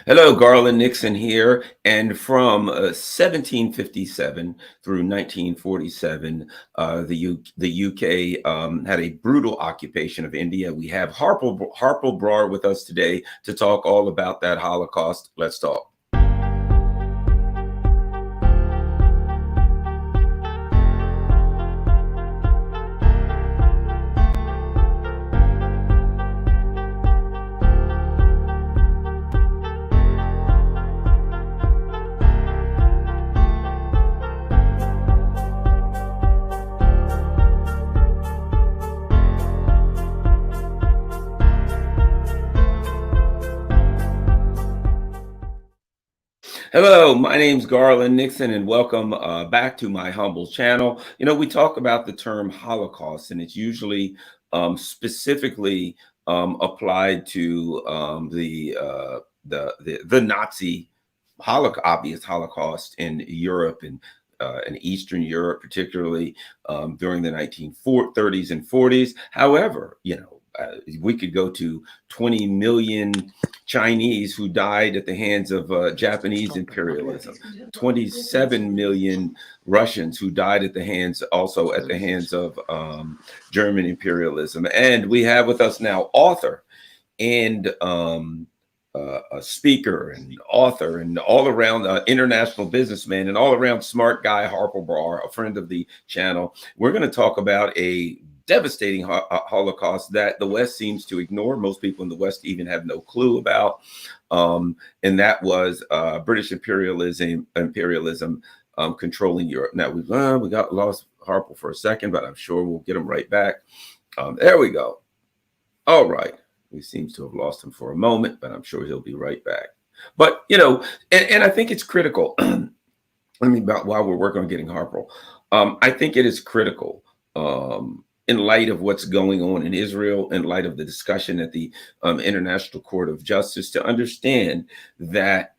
Hello, Garland Nixon here. And from 1757 through 1947, the UK had a brutal occupation of India. We have Harpal Brar with us today to talk all about that Holocaust. Let's talk. Hello, my name's Garland Nixon, and welcome back to my humble channel. We talk about the term Holocaust, and it's usually specifically applied to the Nazi obvious Holocaust in Europe and Eastern Europe, particularly during the 1930s and 40s. However, we could go to 20 million Chinese who died at the hands of Japanese imperialism, 27 million Russians who died at the hands of German imperialism. And we have with us now author and a speaker and author and all around international businessman and all around smart guy, Harpal Brar, a friend of the channel. We're going to talk about a devastating Holocaust that the West seems to ignore. Most people in the West even have no clue about. And that was British imperialism controlling Europe. Now we got lost Harpal for a second, but I'm sure we'll get him right back. There we go. All right. We seems to have lost him for a moment, but I'm sure he'll be right back. But, and I think it's critical. While we're working on getting Harpal, I think it is critical in light of what's going on in Israel, in light of the discussion at the International Court of Justice, to understand that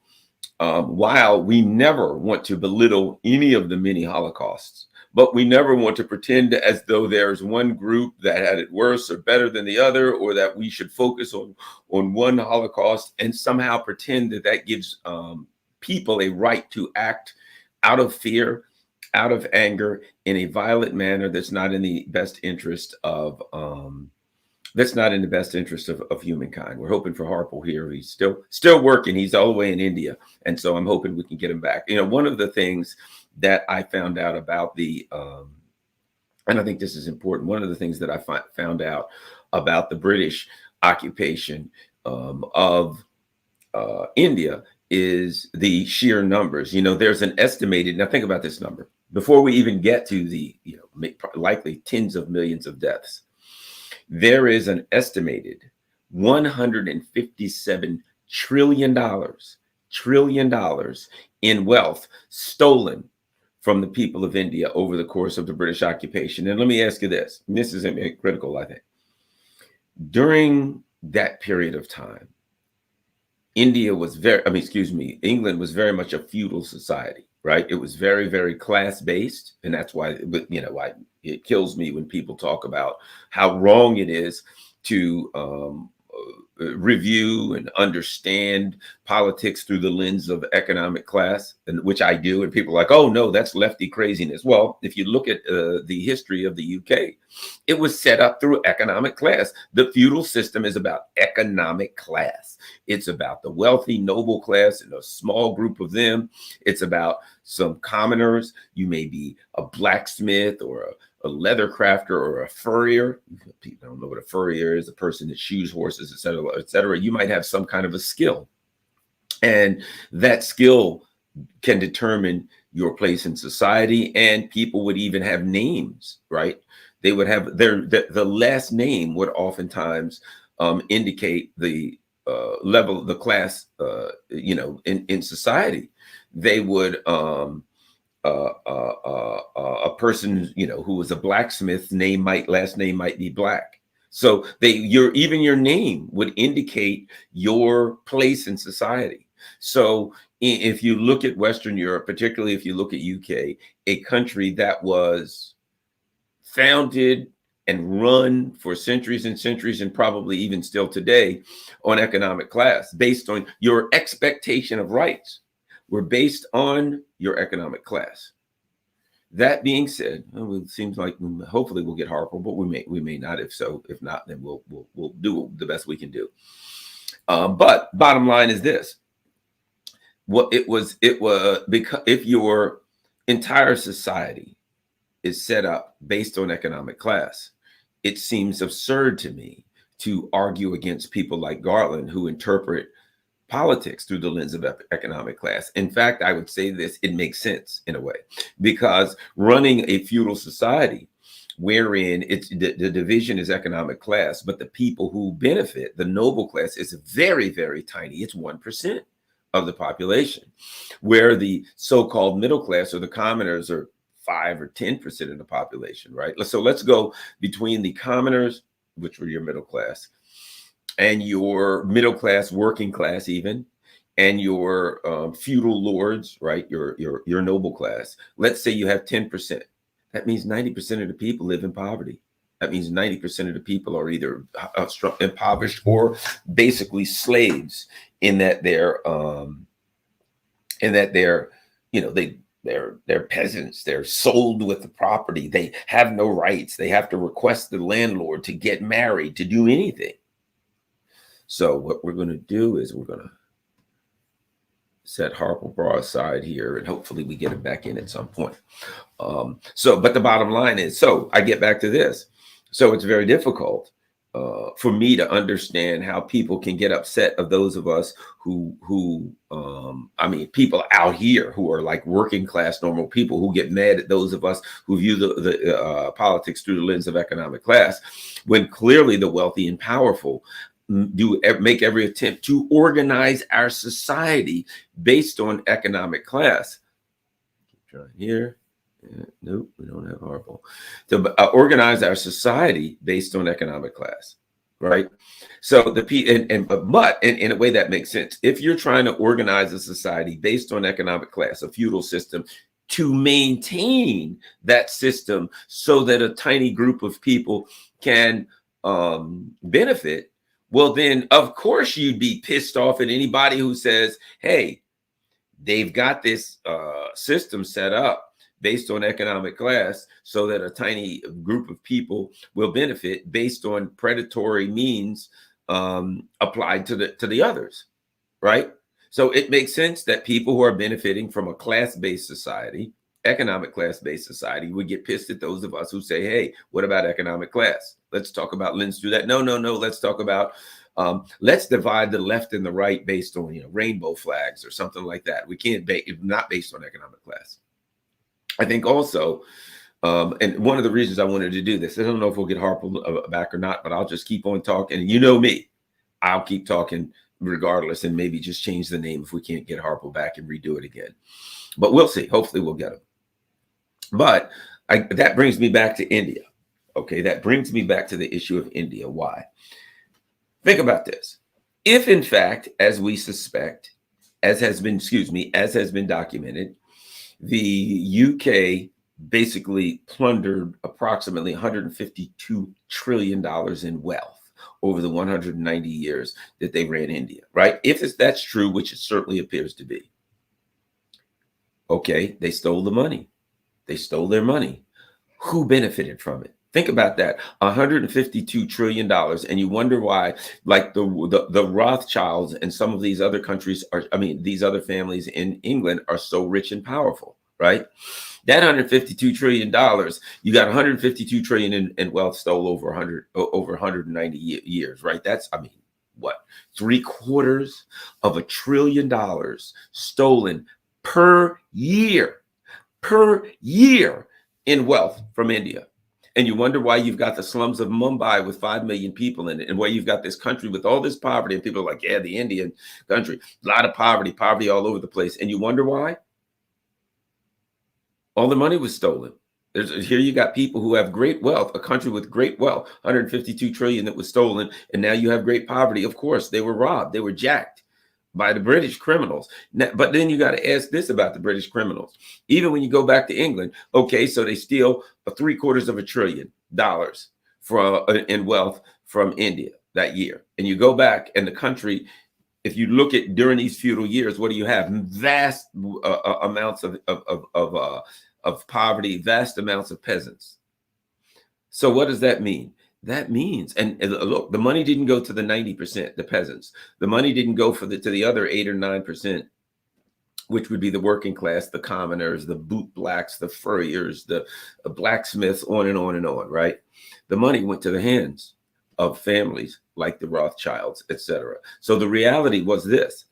while we never want to belittle any of the many Holocausts, but we never want to pretend as though there's one group that had it worse or better than the other, or that we should focus on one Holocaust and somehow pretend that gives people a right to act out of fear, out of anger, in a violent manner that's not in the best interest of humankind. We're hoping for Harpal here. He's still working. He's all the way in India, and so I'm hoping we can get him back. One of the things that I found out about and I think this is important. One of the things that I found out about the British occupation of India is the sheer numbers. There's an estimated, now think about this number, before we even get to the, likely tens of millions of deaths, there is an estimated $157 trillion in wealth stolen from the people of India over the course of the British occupation. And let me ask you this, and this is critical, I think. During that period of time, England was very much a feudal society, right? It was very, very class-based. And that's why, it kills me when people talk about how wrong it is to review and understand politics through the lens of economic class, and which I do. And people are like, oh no, that's lefty craziness. Well, if you look at the history of the UK, it was set up through economic class. The feudal system is about economic class. It's about the wealthy noble class and a small group of them. It's about some commoners. You may be a blacksmith or a leather crafter or a furrier. People don't know what a furrier is, a person that shoes horses, et cetera, et cetera. You might have some kind of a skill, and that skill can determine your place in society. And people would even have names, right? They would have the last name would oftentimes indicate the level of the class, in society. They would a person, who was a blacksmith, last name might be Black. So your name would indicate your place in society. So if you look at Western Europe, particularly if you look at UK, a country that was founded and run for centuries and centuries, and probably even still today, on economic class, based on your expectation of rights, were based on your economic class. That being said, it seems like hopefully we'll get Harpal, but we may not. If so, if not, then we'll do the best we can do. But bottom line is this: it was because if your entire society is set up based on economic class, it seems absurd to me to argue against people like Garland, who interpret politics through the lens of economic class. In fact, I would say this: it makes sense in a way, because running a feudal society wherein it's the division is economic class, but the people who benefit, the noble class, is very, very tiny. It's 1% of the population, where the so-called middle class or the commoners are 5 or 10% of the population, right? So let's go between the commoners, which were your middle class, and your middle class, working class even, and your feudal lords, right? Your noble class. Let's say you have 10%. That means 90% of the people live in poverty. That means 90% of the people are either impoverished or basically slaves, in that they're they're peasants. They're sold with the property. They have no rights. They have to request the landlord to get married, to do anything. So what we're going to do is we're going to set Harpal Brar aside here, and hopefully we get him back in at some point. But the bottom line is, so I get back to this. So it's very difficult for me to understand how people can get upset of those of us who people out here who are like working class, normal people, who get mad at those of us who view the politics through the lens of economic class, when clearly the wealthy and powerful make every attempt to organize our society based on economic class. Keep trying here. Nope, we don't have Harpal. To organize our society based on economic class, right? So but in a way that makes sense. If you're trying to organize a society based on economic class, a feudal system, to maintain that system so that a tiny group of people can benefit, well, then of course you'd be pissed off at anybody who says, hey, they've got this system set up based on economic class so that a tiny group of people will benefit based on predatory means applied to the others, right? So it makes sense that people who are benefiting from a class-based society, economic class-based society, would get pissed at those of us who say, hey, what about economic class? Let's talk about, let's do that. No. Let's talk about, let's divide the left and the right based on, rainbow flags or something like that. We can't not based on economic class. I think also, and one of the reasons I wanted to do this, I don't know if we'll get Harpal back or not, but I'll just keep on talking. And you know me, I'll keep talking regardless, and maybe just change the name if we can't get Harpal back and redo it again. But we'll see. Hopefully we'll get him. But that brings me back to India. Okay, that brings me back to the issue of India. Why? Think about this. If in fact, as we suspect, as has been documented, the UK basically plundered approximately $152 trillion in wealth over the 190 years that they ran India, right? If that's true, which it certainly appears to be. Okay, they stole the money. They stole their money. Who benefited from it? Think about that, $152 trillion. And you wonder why, like the Rothschilds and some of these other countries these other families in England are so rich and powerful, right? That $152 trillion, you got $152 trillion in wealth stole over 190 years, right? That's, what? $750 billion stolen per year in wealth from India. And you wonder why you've got the slums of Mumbai with 5 million people in it, and why you've got this country with all this poverty, and people are like, yeah, the Indian country, a lot of poverty all over the place. And you wonder why? All the money was stolen. Here you got people who have great wealth, a country with great wealth, 152 trillion that was stolen, and now you have great poverty. Of course, they were robbed, they were jacked by the British criminals. But then you got to ask this about the British criminals. Even when you go back to England, okay, so they steal $750 billion in wealth from India that year. And you go back, and the country, if you look at during these feudal years, what do you have? Vast amounts of poverty, vast amounts of peasants. So what does that mean? That means, and look, the money didn't go to the 90%, the peasants. The money didn't go to the other 8 or 9%, which would be the working class, the commoners, the boot blacks, the furriers, the blacksmiths, on and on and on, right? The money went to the hands of families like the Rothschilds, etc. So the reality was this: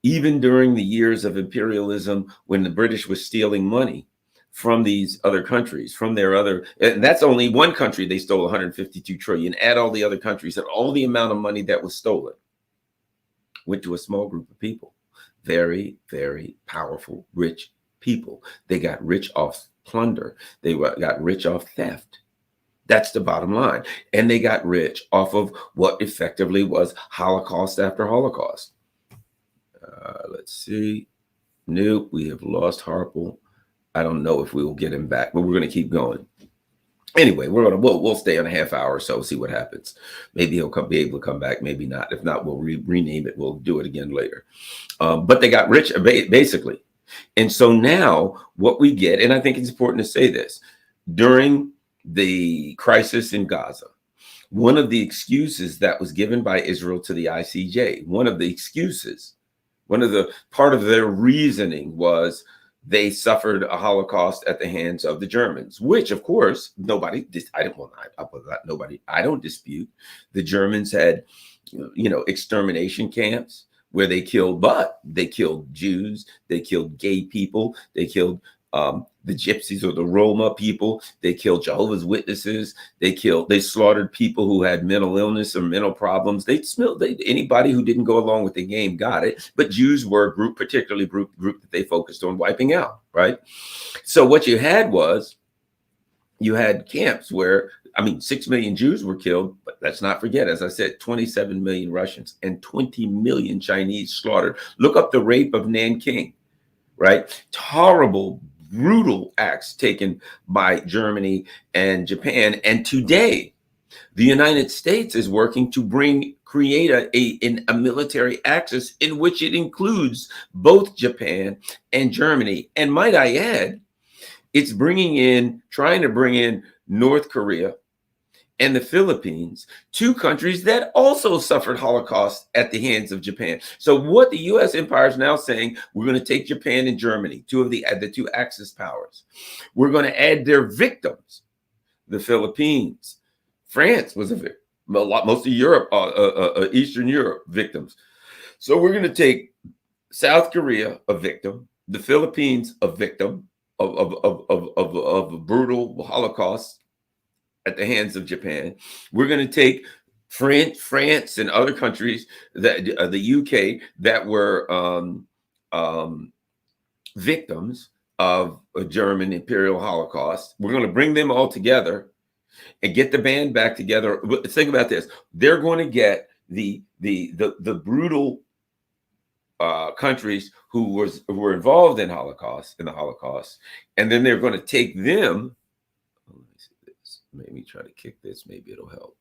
even during the years of imperialism, when the British was stealing money from these other countries, from their other, and that's only one country, they stole 152 trillion. Add all the other countries, and all the amount of money that was stolen went to a small group of people. Very, very powerful, rich people. They got rich off plunder. They got rich off theft. That's the bottom line. And they got rich off of what effectively was Holocaust after Holocaust. Let's see. Nope, we have lost Harpal. I don't know if we will get him back, but we're going to keep going. Anyway, we'll stay on a half hour or so, see what happens. Maybe he'll be able to come back, maybe not. If not, we'll rename it. We'll do it again later. But they got rich, basically. And so now what we get, and I think it's important to say this, during the crisis in Gaza, one of the excuses that was given by Israel to the ICJ, one of the part of their reasoning was they suffered a Holocaust at the hands of the Germans, which, of course, I don't dispute. The Germans had, extermination camps where they killed Jews, they killed gay people, they killed the Gypsies or the Roma people, they killed Jehovah's Witnesses, they slaughtered people who had mental illness or mental problems. Anybody who didn't go along with the game got it, but Jews were a group that they focused on wiping out, right? So what you had camps where, 6 million Jews were killed, but let's not forget, as I said, 27 million Russians and 20 million Chinese slaughtered. Look up the rape of Nanking, right? Horrible, brutal acts taken by Germany and Japan. And today, the United States is working to create a military axis in which it includes both Japan and Germany. And might I add, it's trying to bring in North Korea and the Philippines, two countries that also suffered Holocaust at the hands of Japan. So what the U.S. empire is now saying, we're going to take Japan and Germany, two of the two Axis powers. We're going to add their victims, the Philippines. France was a victim. Most of Europe, Eastern Europe, victims. So we're going to take South Korea, a victim, the Philippines, a victim of a brutal Holocaust at the hands of Japan. We're going to take France and other countries, that the UK, that were victims of a German imperial Holocaust. We're going to bring them all together and get the band back together. Think about this: they're going to get the brutal countries who were involved in the Holocaust, and then they're going to take them. Let me try to kick this. Maybe it'll help.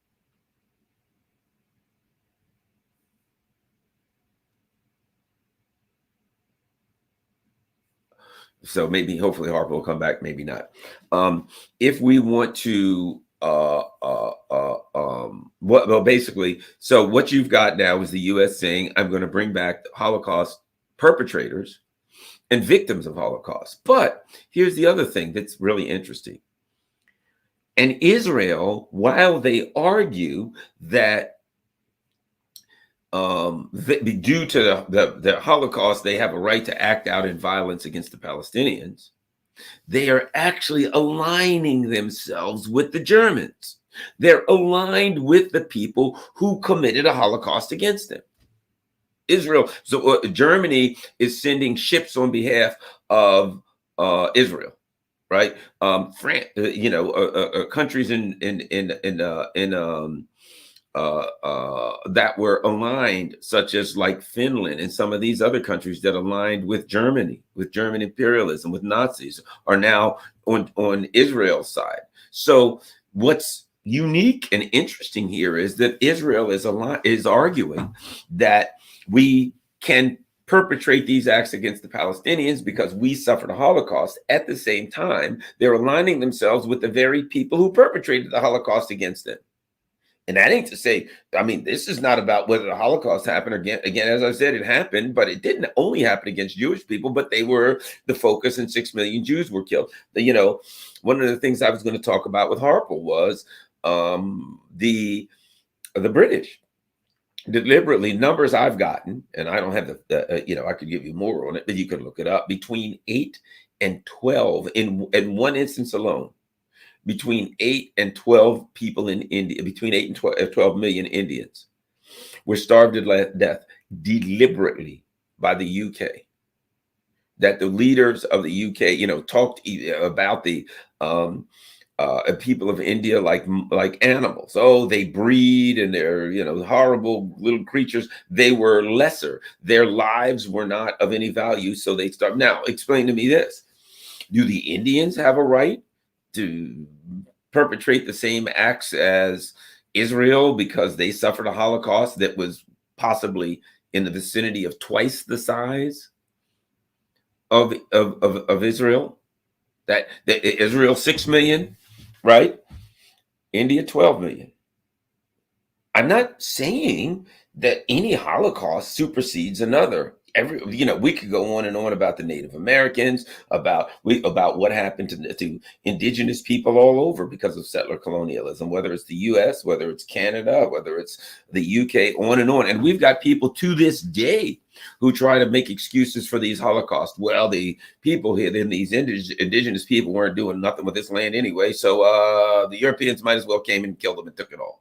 So hopefully Harper will come back. Maybe not. If we want to, basically, so what you've got now is the U.S. saying, I'm going to bring back the Holocaust perpetrators and victims of Holocaust. But here's the other thing that's really interesting. And Israel, while they argue that due to the Holocaust, they have a right to act out in violence against the Palestinians, they are actually aligning themselves with the Germans. They're aligned with the people who committed a Holocaust against them. Germany is sending ships on behalf of Israel. Right, France, countries that were aligned, such as like Finland and some of these other countries that aligned with Germany, with German imperialism, with Nazis, are now on Israel's side. So what's unique and interesting here is that Israel is arguing that we can perpetrate these acts against the Palestinians because we suffered a Holocaust. At the same time, they're aligning themselves with the very people who perpetrated the Holocaust against them. And that ain't to say, I mean, this is not about whether the Holocaust happened again. Again, as I said, it happened, but it didn't only happen against Jewish people, but they were the focus, and 6 million Jews were killed. One of the things I was going to talk about with Harpal was the British deliberately, numbers I've gotten, and I don't have I could give you more on it, but you can look it up, between 8 and 12 in one instance alone. Between 8 and 12 people in India, between 8 and 12 million Indians were starved to death deliberately by the UK. That the leaders of the UK, talked about the people of India like animals. Oh, they breed and they're, horrible little creatures. They were lesser. Their lives were not of any value, so they starved. Now, explain to me this. Do the Indians have a right to perpetrate the same acts as Israel because they suffered a Holocaust that was possibly in the vicinity of twice the size of Israel? That Israel 6 million, right? India 12 million. I'm not saying that any Holocaust supersedes another. We could go on and on about the Native Americans, about what happened to indigenous people all over because of settler colonialism, whether it's the U.S., whether it's Canada, whether it's the U.K., on and on. And we've got people to this day who try to make excuses for these Holocausts. Well, the people here, then these indigenous people weren't doing nothing with this land anyway, so the Europeans might as well came and killed them and took it all.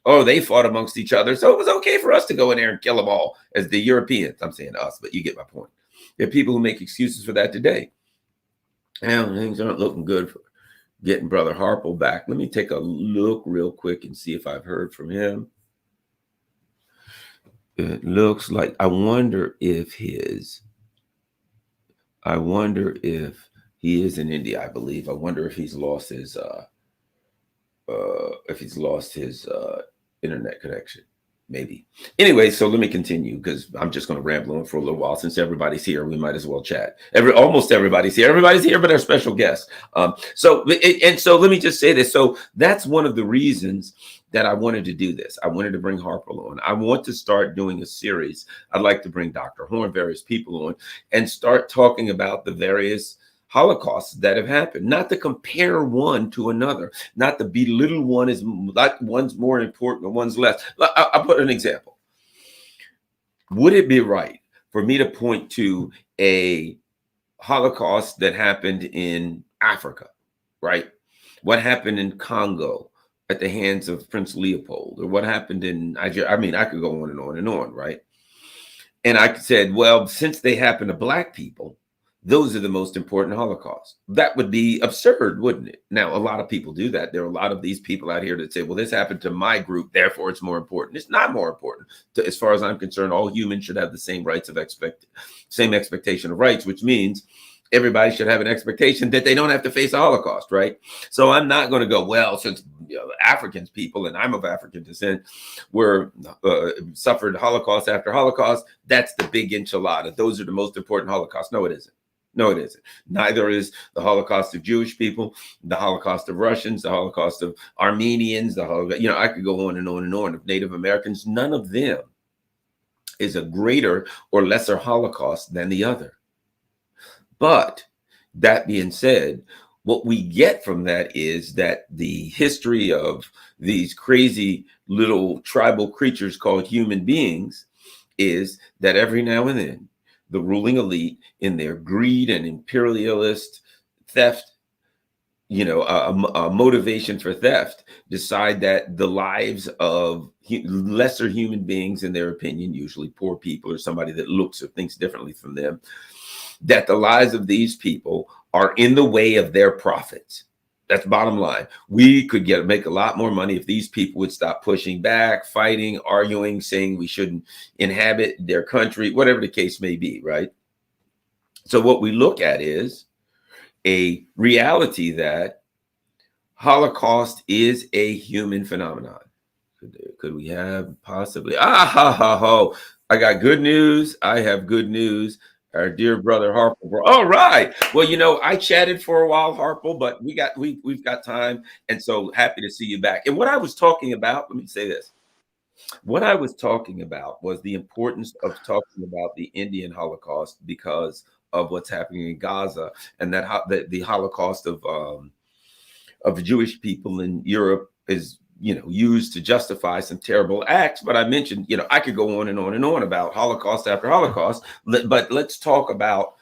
Oh, they fought amongst each other, so it was okay for us to go in there and kill them all as the Europeans. I'm saying us, but you get my point. There are people who make excuses for that today. And things aren't looking good for getting Brother Harpal back. Let me take a look real quick and see if I've heard from him. It looks like, I wonder if he is in India, I believe. I wonder if he's lost his internet connection, maybe. Anyway, so let me continue because I'm just going to ramble on for a little while. Since everybody's here, we might as well chat. Almost everybody's here. Everybody's here, but our special guest. So let me just say this. So that's one of the reasons that I wanted to do this. I wanted to bring Harpal on. I want to start doing a series. I'd like to bring Dr. Horn, various people on, and start talking about the various Holocausts that have happened, not to compare one to another, not to belittle one as like one's more important or one's less. I'll put an example. Would it be right for me to point to a Holocaust that happened in Africa, right? What happened in Congo at the hands of Prince Leopold, or what happened in Nigeria? I mean, I could go on and on and on, right? And I said, well, since they happen to Black people, those are the most important Holocausts. That would be absurd, wouldn't it? Now, a lot of people do that. There are a lot of these people out here that say, well, this happened to my group, therefore it's more important. It's not more important. As far as I'm concerned, all humans should have the same rights same expectation of rights, which means everybody should have an expectation that they don't have to face a Holocaust, right? So I'm not going to go, well, since Africans people, and I'm of African descent, were suffered Holocaust after Holocaust, that's the big enchilada. Those are the most important Holocausts. No, it isn't. No, it isn't. Neither is the Holocaust of Jewish people, the Holocaust of Russians, the Holocaust of Armenians, I could go on and on and on, of Native Americans. None of them is a greater or lesser Holocaust than the other. But that being said, what we get from that is that the history of these crazy little tribal creatures called human beings is that every now and then, the ruling elite, in their greed and imperialist theft, a motivation for theft, decide that the lives of lesser human beings, in their opinion, usually poor people or somebody that looks or thinks differently from them, that the lives of these people are in the way of their profits. That's bottom line. We could make a lot more money if these people would stop pushing back, fighting, arguing, saying we shouldn't inhabit their country, whatever the case may be, right? So what we look at is a reality that Holocaust is a human phenomenon. Could we have possibly? Ah, ha, ha, ho. I got good news. I have good news. Our dear brother Harpal. All right. Well, I chatted for a while, Harpal, but we've got time, and so happy to see you back. And what I was talking about, let me say this. What I was talking about was the importance of talking about the Indian Holocaust because of what's happening in Gaza, and the Holocaust of Jewish people in Europe is used to justify some terrible acts. But I mentioned, I could go on and on and on about Holocaust after Holocaust. But let's talk about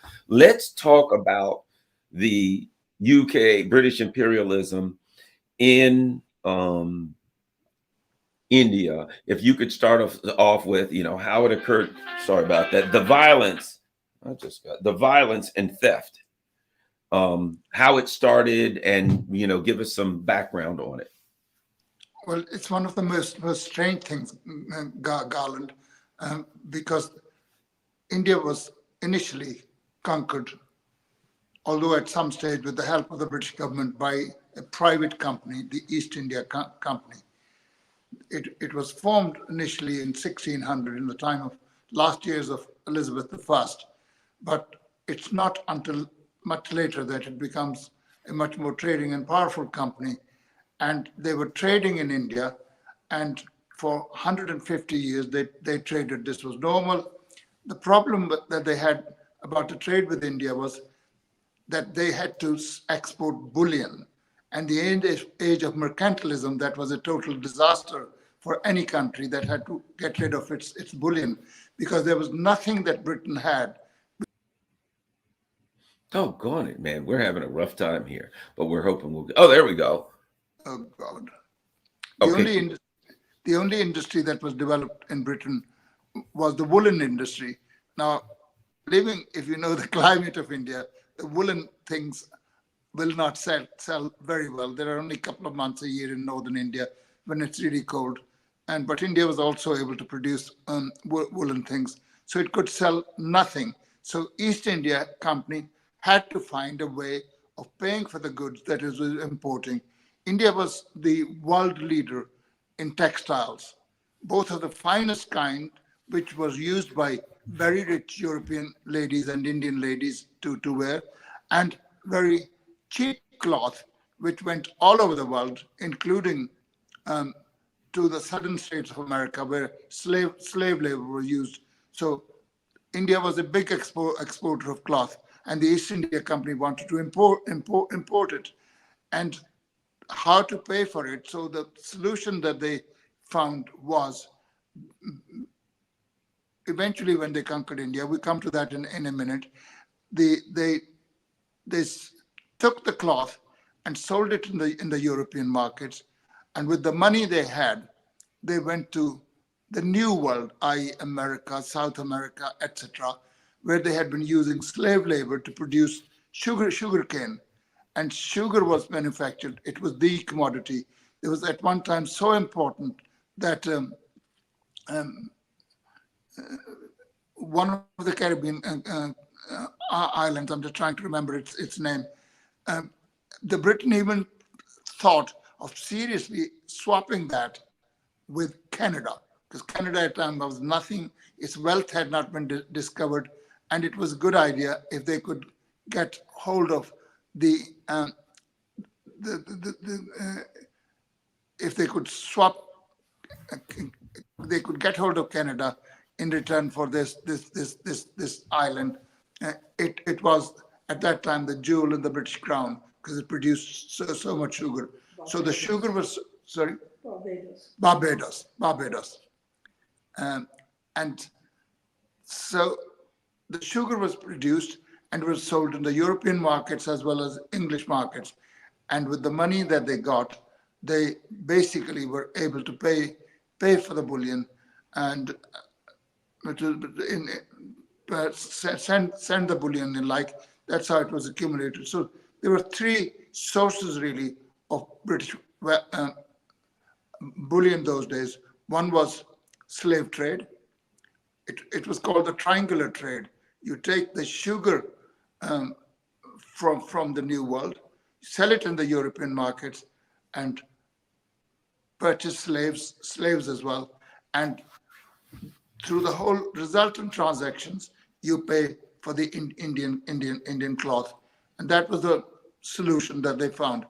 the UK British imperialism in India. If you could start off with, how it occurred. Sorry about that. The violence and theft, how it started, and give us some background on it. Well, it's one of the most strange things, Garland, because India was initially conquered, although at some stage with the help of the British government, by a private company, the East India Company. It was formed initially in 1600 in the time of last years of Elizabeth I, but it's not until much later that it becomes a much more trading and powerful company. And they were trading in India, and for 150 years they traded. This was normal. The problem that they had about the trade with India was that they had to export bullion. And the age of mercantilism, that was a total disaster for any country that had to get rid of its bullion, because there was nothing that Britain had. Doggone it, man. We're having a rough time here, but we're hoping we'll. Oh, there we go. Oh God. The Okay. only the only industry that was developed in Britain was the woolen industry. Now, if you know the climate of India, the woolen things will not sell very well. There are only a couple of months a year in northern India when it's really cold, but India was also able to produce woolen things, so it could sell nothing. So East India Company had to find a way of paying for the goods that it was importing. India was the world leader in textiles, both of the finest kind, which was used by very rich European ladies and Indian ladies to wear, and very cheap cloth, which went all over the world, including to the southern states of America, where slave labor was used. So India was a big exporter of cloth, and the East India Company wanted to import it. And how to pay for it? So the solution that they found was, eventually, when they conquered India, we come to that in a minute, they took the cloth and sold it in the European markets, and with the money they had, they went to the New World, i.e., America, South America, etc., where they had been using slave labor to produce sugarcane, and sugar was manufactured. It was the commodity. It was at one time so important that one of the Caribbean islands, I'm just trying to remember its name, the Britain even thought of seriously swapping that with Canada, because Canada at the time was nothing. Its wealth had not been discovered, and it was a good idea if they could get hold of if they could swap, they could get hold of Canada in return for this island. It was at that time the jewel in the British crown, because it produced so much sugar. So the sugar was, sorry? Barbados. And so the sugar was produced and was sold in the European markets as well as English markets. And with the money that they got, they basically were able to pay for the bullion and send the bullion in, like, that's how it was accumulated. So there were three sources really of British bullion those days. One was slave trade. It was called the triangular trade. You take the sugar from the New World, sell it in the European markets, and purchase slaves as well. And through the whole resultant transactions, you pay for the Indian cloth. And that was the solution that they found.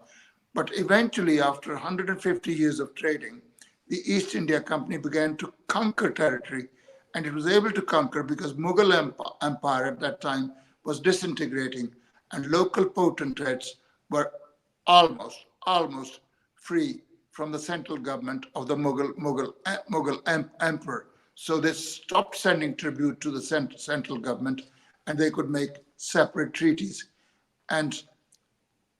But eventually, after 150 years of trading, the East India Company began to conquer territory. And it was able to conquer because Mughal Empire at that time was disintegrating, and local potentates were almost free from the central government of the Mughal emperor. So they stopped sending tribute to the central government, and they could make separate treaties. And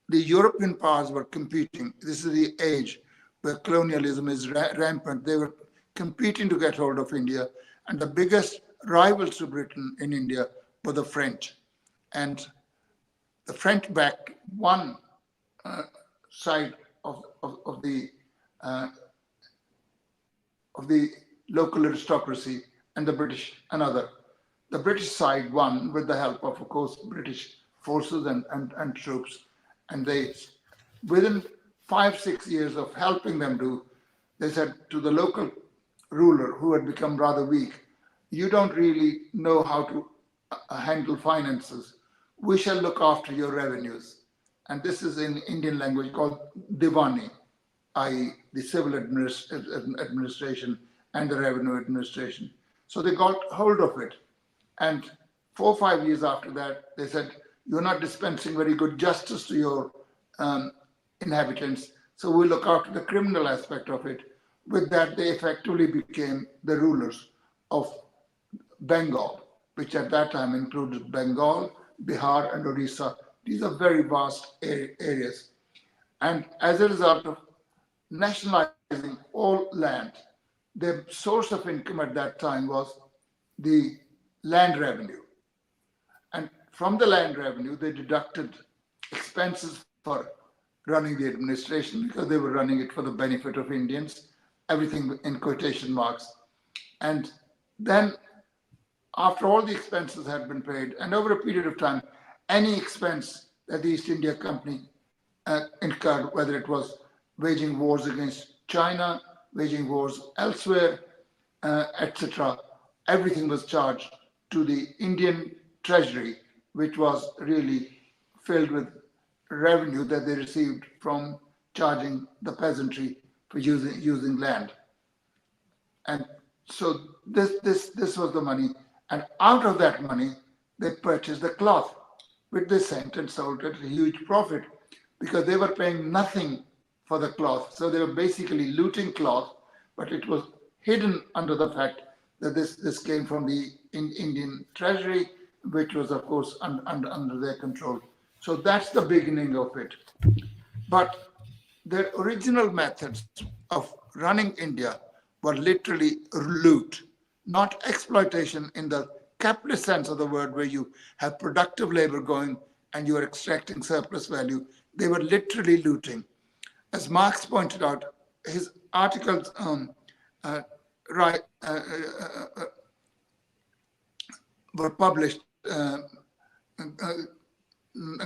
the European powers were competing. This is the age where colonialism is rampant. They were competing to get hold of India, and the biggest rivals to Britain in India were the French. And the French backed one side of the local aristocracy, and the British another. The British side won with the help of course, British forces and troops. And they, within 5-6 years of helping them they said to the local ruler, who had become rather weak, you don't really know how to handle finances. We shall look after your revenues. And this is in Indian language called Diwani, i.e. the civil administration and the revenue administration. So they got hold of it. And 4 or 5 years after that, they said, you're not dispensing very good justice to your inhabitants, so we'll look after the criminal aspect of it. With that, they effectively became the rulers of Bengal, which at that time included Bengal, Bihar, and Odisha. These are very vast areas. And as a result of nationalizing all land, the source of income at that time was the land revenue. And from the land revenue, they deducted expenses for running the administration, because they were running it for the benefit of Indians, everything in quotation marks. And then after all the expenses had been paid, and over a period of time, any expense that the East India Company incurred, whether it was waging wars against China, waging wars elsewhere, etc., everything was charged to the Indian treasury, which was really filled with revenue that they received from charging the peasantry for using land. And so this was the money. And out of that money, they purchased the cloth, which they sent and sold at a huge profit, because they were paying nothing for the cloth. So they were basically looting cloth, but it was hidden under the fact that this came from the Indian treasury, which was, of course, under their control. So that's the beginning of it. But their original methods of running India were literally loot, not exploitation in the capitalist sense of the word, where you have productive labor going and you are extracting surplus value. They were literally looting. As Marx pointed out, his articles were published,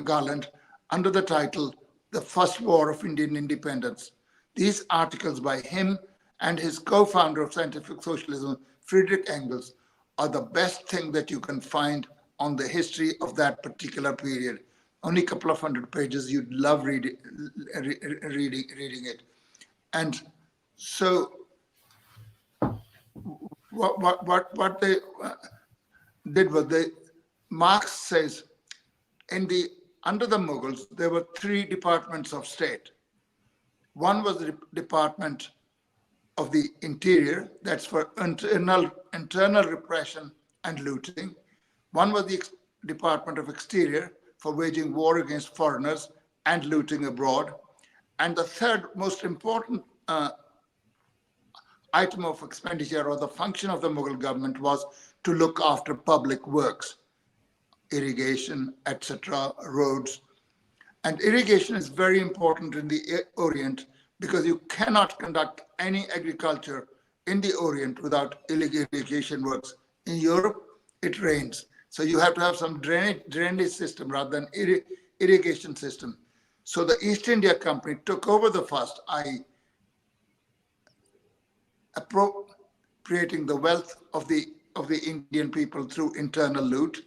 Garland, under the title The First War of Indian Independence. These articles by him and his co-founder of scientific socialism, Friedrich Engels, are the best thing that you can find on the history of that particular period. Only a couple of 100 pages, you'd love reading it. And so what they did was Marx says, under the Mughals, there were 3 departments of state. One was the Department of the Interior, that's for internal repression and looting. One was the Department of Exterior, for waging war against foreigners and looting abroad. And the third most important item of expenditure, or the function of the Mughal government, was to look after public works, irrigation, etc., roads. And irrigation is very important in the Orient, because you cannot conduct any agriculture in the Orient without irrigation works. In Europe, it rains. So you have to have some drainage system rather than irrigation system. So the East India Company took over the first, appropriating the wealth of the Indian people through internal loot.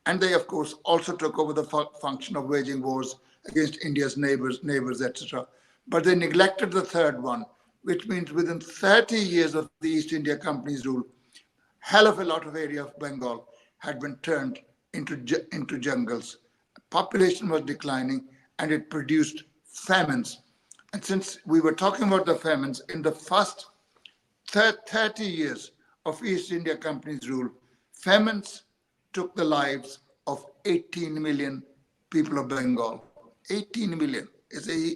And they, of course, also took over the function of waging wars against India's neighbors, etc. But they neglected the third one, which means within 30 years of the East India Company's rule, hell of a lot of area of Bengal had been turned into jungles. Population was declining, and it produced famines. And since we were talking about the famines, in the first 30 years of East India Company's rule, famines took the lives of 18 million people of Bengal. 18 million is a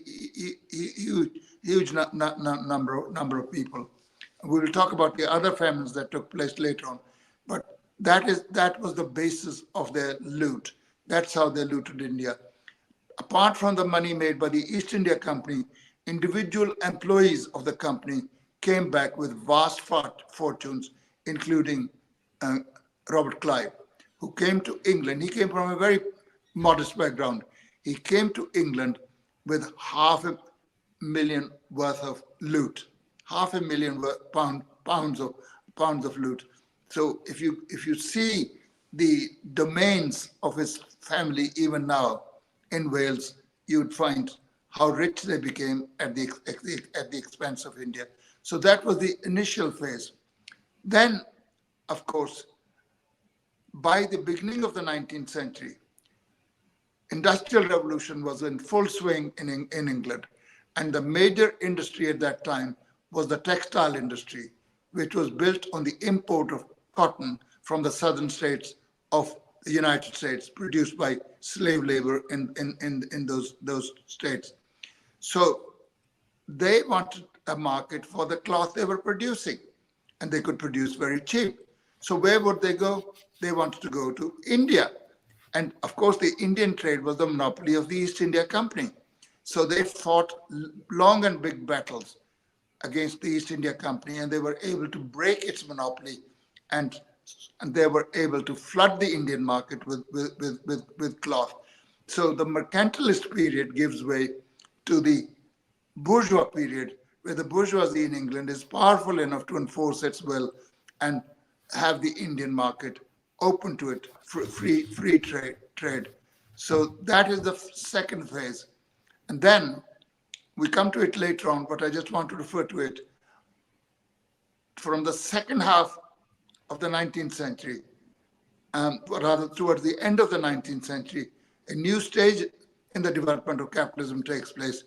huge number of people. We will talk about the other famines that took place later on, but that was the basis of their loot. That's how they looted India. Apart from the money made by the East India Company, individual employees of the company came back with vast fortunes, including Robert Clive, who came to England. He came from a very modest background. He came to England with $500,000 worth of loot, £500,000 pounds of loot. So if you see the domains of his family even now in Wales, you would find how rich they became at the expense of India. So that was the initial phase. Then, of course, by the beginning of the 19th century, industrial revolution was in full swing in England. And the major industry at that time was the textile industry, which was built on the import of cotton from the southern states of the United States, produced by slave labor in those states. So they wanted a market for the cloth they were producing, and they could produce very cheap. So where would they go? They wanted to go to India. And of course, the Indian trade was the monopoly of the East India Company. So they fought long and big battles against the East India Company, and they were able to break its monopoly, and they were able to flood the Indian market with cloth. So the mercantilist period gives way to the bourgeois period, where the bourgeoisie in England is powerful enough to enforce its will and have the Indian market open to it, free trade. So that is the second phase. And then we come to it later on, but I just want to refer to it. From the second half of the 19th century, or rather towards the end of the 19th century, a new stage in the development of capitalism takes place.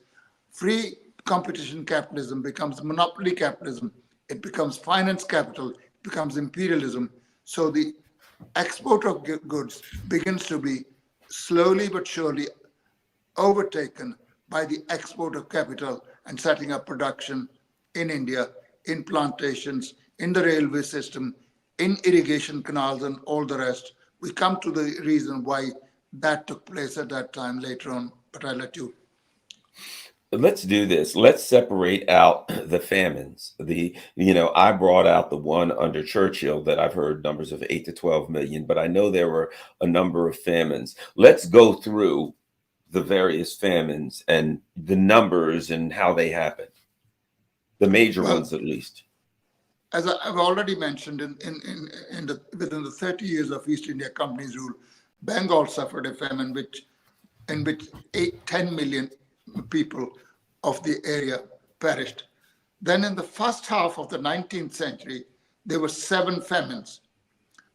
Free competition capitalism becomes monopoly capitalism. It becomes finance capital. It becomes imperialism. So the export of goods begins to be slowly but surely overtaken by the export of capital and setting up production in India, in plantations, in the railway system, in irrigation canals, and all the rest. We come to the reason why that took place at that time later on, but I'll let you. Let's do this. Let's separate out the famines. I brought out the one under Churchill that I've heard numbers of 8 to 12 million, but I know there were a number of famines. Let's go through the various famines and the numbers and how they happened. The major ones, at least. As I've already mentioned, within the 30 years of East India Company's rule, Bengal suffered a famine in which 10 million people of the area perished. Then in the first half of the 19th century, there were 7 famines,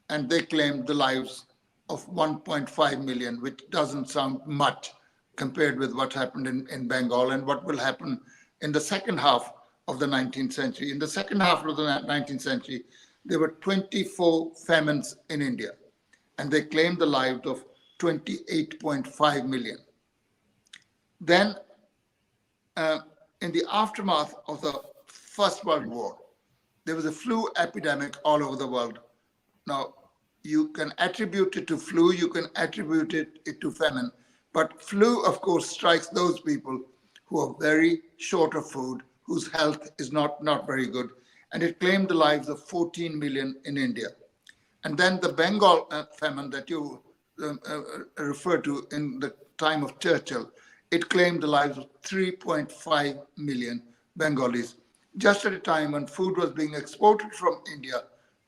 and they claimed the lives of 1.5 million, which doesn't sound much compared with what happened in Bengal and what will happen in the second half of the 19th century. In the second half of the 19th century, there were 24 famines in India, and they claimed the lives of 28.5 million. Then, in the aftermath of the First World War, there was a flu epidemic all over the world. Now, you can attribute it to flu, you can attribute it to famine, but flu, of course, strikes those people who are very short of food, whose health is not very good, and it claimed the lives of 14 million in India. And then the Bengal famine that you refer to in the time of Churchill, It claimed the lives of 3.5 million Bengalis, just at a time when food was being exported from India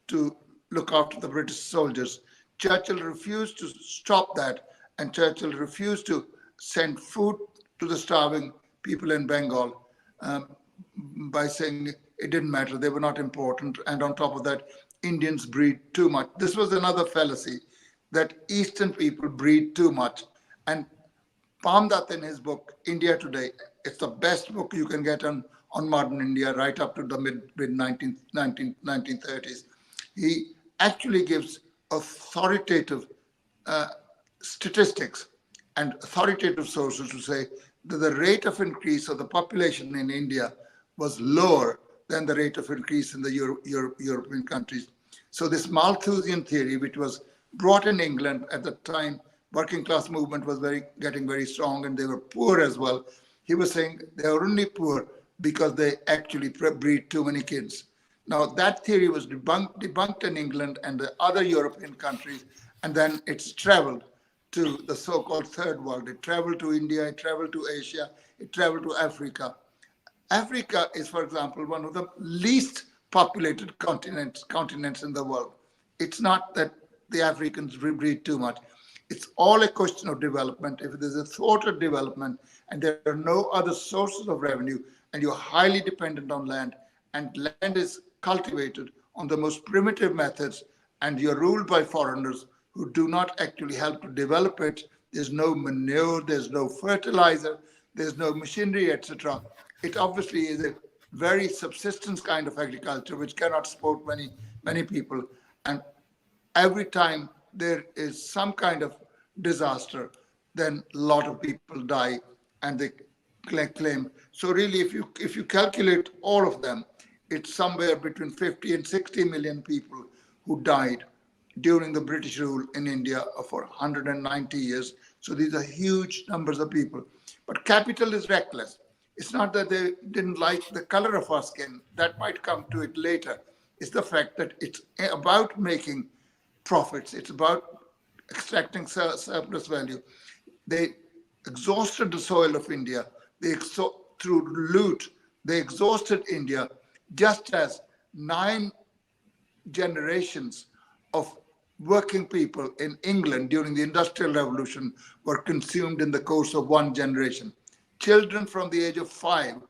to look after the British soldiers. Churchill refused to stop that, and Churchill refused to send food to the starving people in Bengal by saying it didn't matter, they were not important, and on top of that, Indians breed too much. This was another fallacy, that Eastern people breed too much. And Palmdath in his book, India Today, it's the best book you can get on modern India right up to the mid-1930s. He actually gives authoritative statistics and authoritative sources to say that the rate of increase of the population in India was lower than the rate of increase in the European countries. So this Malthusian theory, which was brought in England at the time, working class movement was getting very strong, and they were poor as well. He was saying they are only poor because they actually breed too many kids. Now that theory was debunked in England and the other European countries, and then it's traveled to the so-called third world. It traveled to India, it traveled to Asia, it traveled to Africa. Africa is, for example, one of the least populated continents in the world. It's not that the Africans breed too much. It's all a question of development. If there's a thwarted development and there are no other sources of revenue, and you're highly dependent on land, and land is cultivated on the most primitive methods, and you're ruled by foreigners who do not actually help to develop it, there's no manure, there's no fertilizer, there's no machinery, etc. It obviously is a very subsistence kind of agriculture which cannot support many people. And every time there is some kind of disaster, then a lot of people die and they claim. So really, if you calculate all of them, it's somewhere between 50 and 60 million people who died during the British rule in India for 190 years. So these are huge numbers of people. But capital is reckless. It's not that they didn't like the color of our skin. That might come to it later. It's the fact that it's about making profits. It's about extracting surplus value. They exhausted the soil of India. Through loot, they exhausted India, just as 9 generations of working people in England during the Industrial Revolution were consumed in the course of 1 generation. Children from the age of 5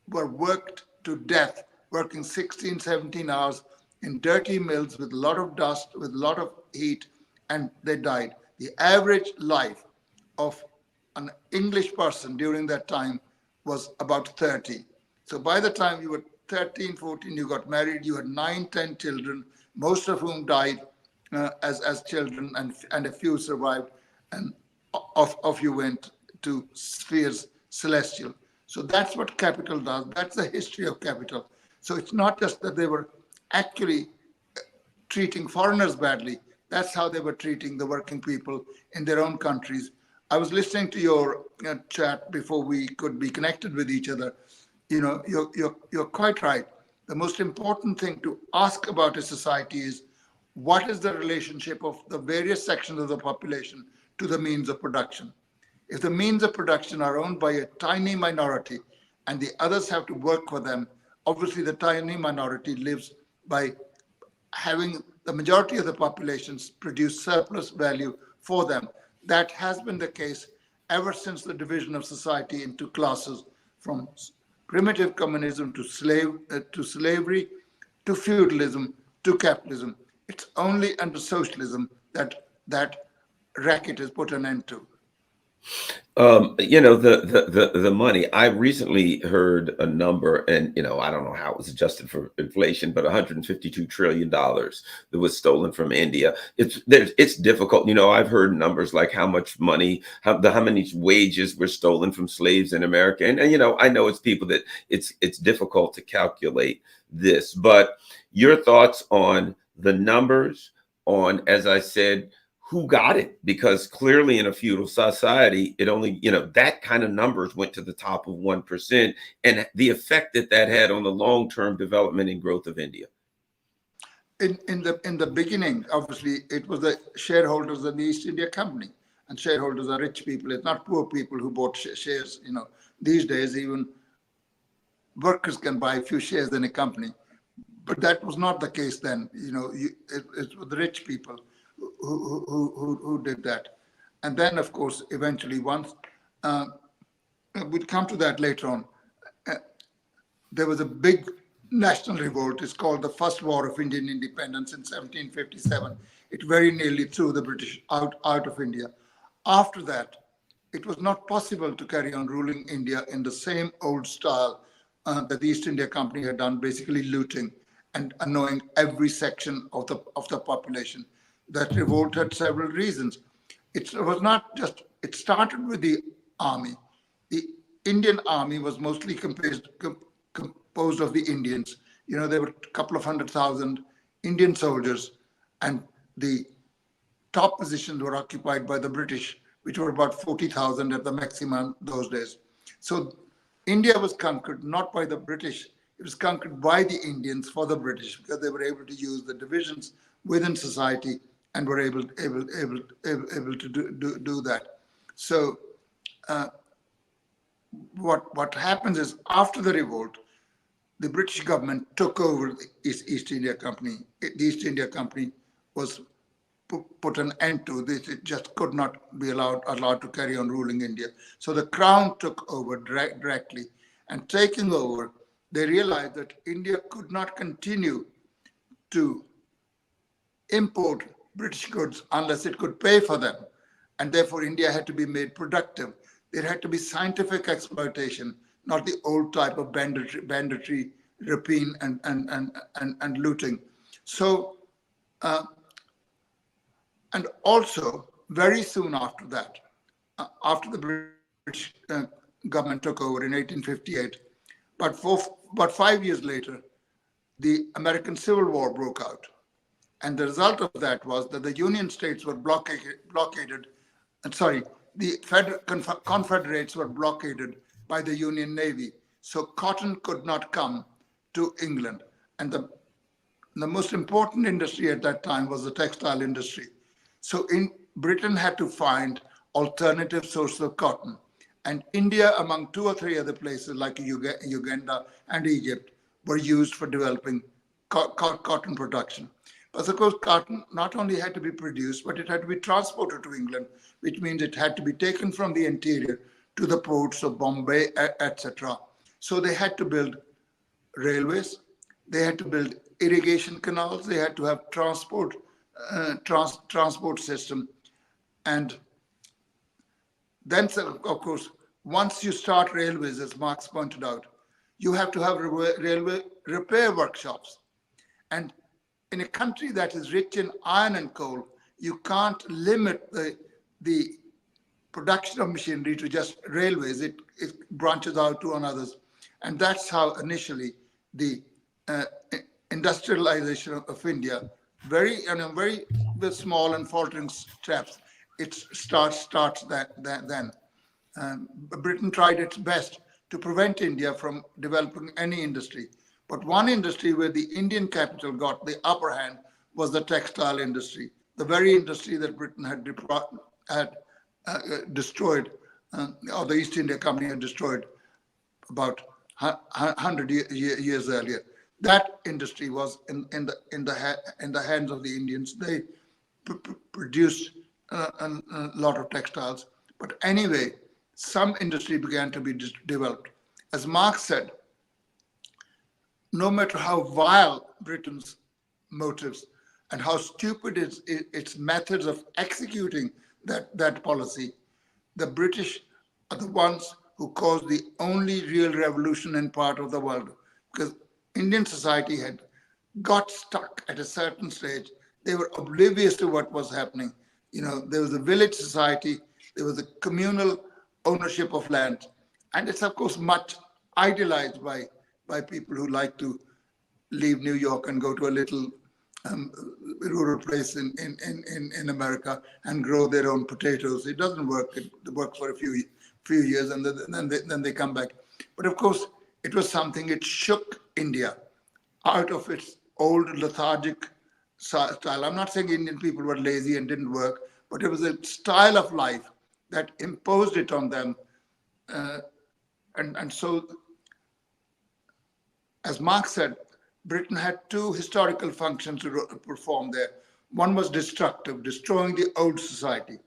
were worked to death, working 16, 17 hours in dirty mills with a lot of dust, with a lot of heat, and they died. The average life of an English person during that time was about 30. So by the time you were 13, 14, you got married, you had 9, 10 children, most of whom died as children, and a few survived, and off you went to spheres celestial. So that's what capital does. That's the history of capital. So it's not just that they were actually treating foreigners badly. That's how they were treating the working people in their own countries. I was listening to your chat before we could be connected with each other. You know, you're quite right. The most important thing to ask about a society is, what is the relationship of the various sections of the population to the means of production? If the means of production are owned by a tiny minority and the others have to work for them, obviously the tiny minority lives by having the majority of the populations produce surplus value for them. That has been the case ever since the division of society into classes, from primitive communism to slavery, to feudalism, to capitalism. It's only under socialism that racket is put an end to. You know, the money. I recently heard a number, and you know, I don't know how it was adjusted for inflation, but $152 trillion that was stolen from India. It's difficult. You know, I've heard numbers like how much money, how many wages were stolen from slaves in America, and you know, I know it's people that it's difficult to calculate this. But your thoughts on the numbers, on, as I said, who got it? Because clearly in a feudal society, it only, you know, that kind of numbers went to the top of 1%, and the effect that had on the long-term development and growth of India. In the beginning, obviously, it was the shareholders of the East India Company, and shareholders are rich people. It's not poor people who bought shares. These days even workers can buy a few shares in a company, but that was not the case then. It was the rich people who did that. And then, of course, eventually, once we'll come to that later on, there was a big national revolt. It's called the First War of Indian Independence in 1757. It very nearly threw the British out of India. After that, it was not possible to carry on ruling India in the same old style that the East India Company had done, basically looting and annoying every section of the population. That revolt had several reasons. It was not just, it started with the army. The Indian army was mostly composed of the Indians. There were a couple of 100,000 Indian soldiers, and the top positions were occupied by the British, which were about 40,000 at the maximum those days. So India was conquered not by the British, it was conquered by the Indians for the British, because they were able to use the divisions within society and were able to do that. So what happens is, after the revolt, the British government took over the East India Company. The East India Company was put an end to this. It just could not be allowed to carry on ruling India. So the Crown took over directly, and taking over, they realized that India could not continue to import British goods unless it could pay for them. And therefore, India had to be made productive. There had to be scientific exploitation, not the old type of banditry, rapine, and looting. So, and also, very soon after that, after the British government took over in 1858, but 5 years later, the American Civil War broke out. And the result of that was that the Union states were blockaded, the Confederates were blockaded by the Union Navy. So cotton could not come to England. And the most important industry at that time was the textile industry. So Britain had to find alternative sources of cotton. And India, among 2 or 3 other places like Uganda and Egypt, were used for developing cotton production. But of course, cotton not only had to be produced, but it had to be transported to England, which means it had to be taken from the interior to the ports of Bombay, etc. So they had to build railways, they had to build irrigation canals, they had to have transport system. And then, of course, once you start railways, as Marx pointed out, you have to have railway repair workshops. And in a country that is rich in iron and coal, you can't limit the production of machinery to just railways. It branches out to others. And that's how initially the industrialization of India, very with small and faltering steps, it starts then. Britain tried its best to prevent India from developing any industry. But one industry where the Indian capital got the upper hand was the textile industry, the very industry that Britain had destroyed, or the East India Company had destroyed about 100 years earlier. That industry was in the hands of the Indians. They produced a lot of textiles. But anyway, some industry began to be developed. As Marx said, no matter how vile Britain's motives and how stupid its methods of executing that policy, the British are the ones who caused the only real revolution in part of the world, because Indian society had got stuck at a certain stage. They were oblivious to what was happening. There was a village society, there was a communal ownership of land, and it's of course much idealized by people who like to leave New York and go to a little rural place in America and grow their own potatoes. It doesn't work. It works for a few years, and then they come back. But of course, it was something. It shook India out of its old lethargic style. I'm not saying Indian people were lazy and didn't work, but it was a style of life that imposed it on them. And so, as Marx said, Britain had two historical functions to perform there. One was destructive, destroying the old society,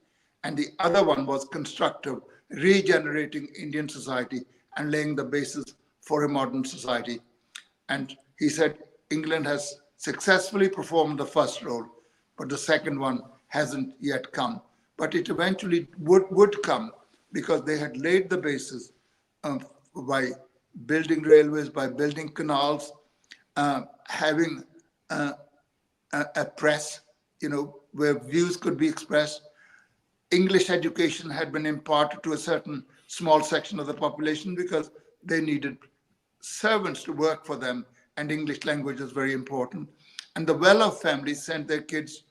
and the other one was constructive, regenerating Indian society and laying the basis for a modern society. And he said England has successfully performed the first role, but the second one hasn't yet come. But it eventually would come, because they had laid the basis by building railways, by building canals, having a press, where views could be expressed. English education had been imparted to a certain small section of the population because they needed servants to work for them, and English language was very important. And the well-off families sent their kids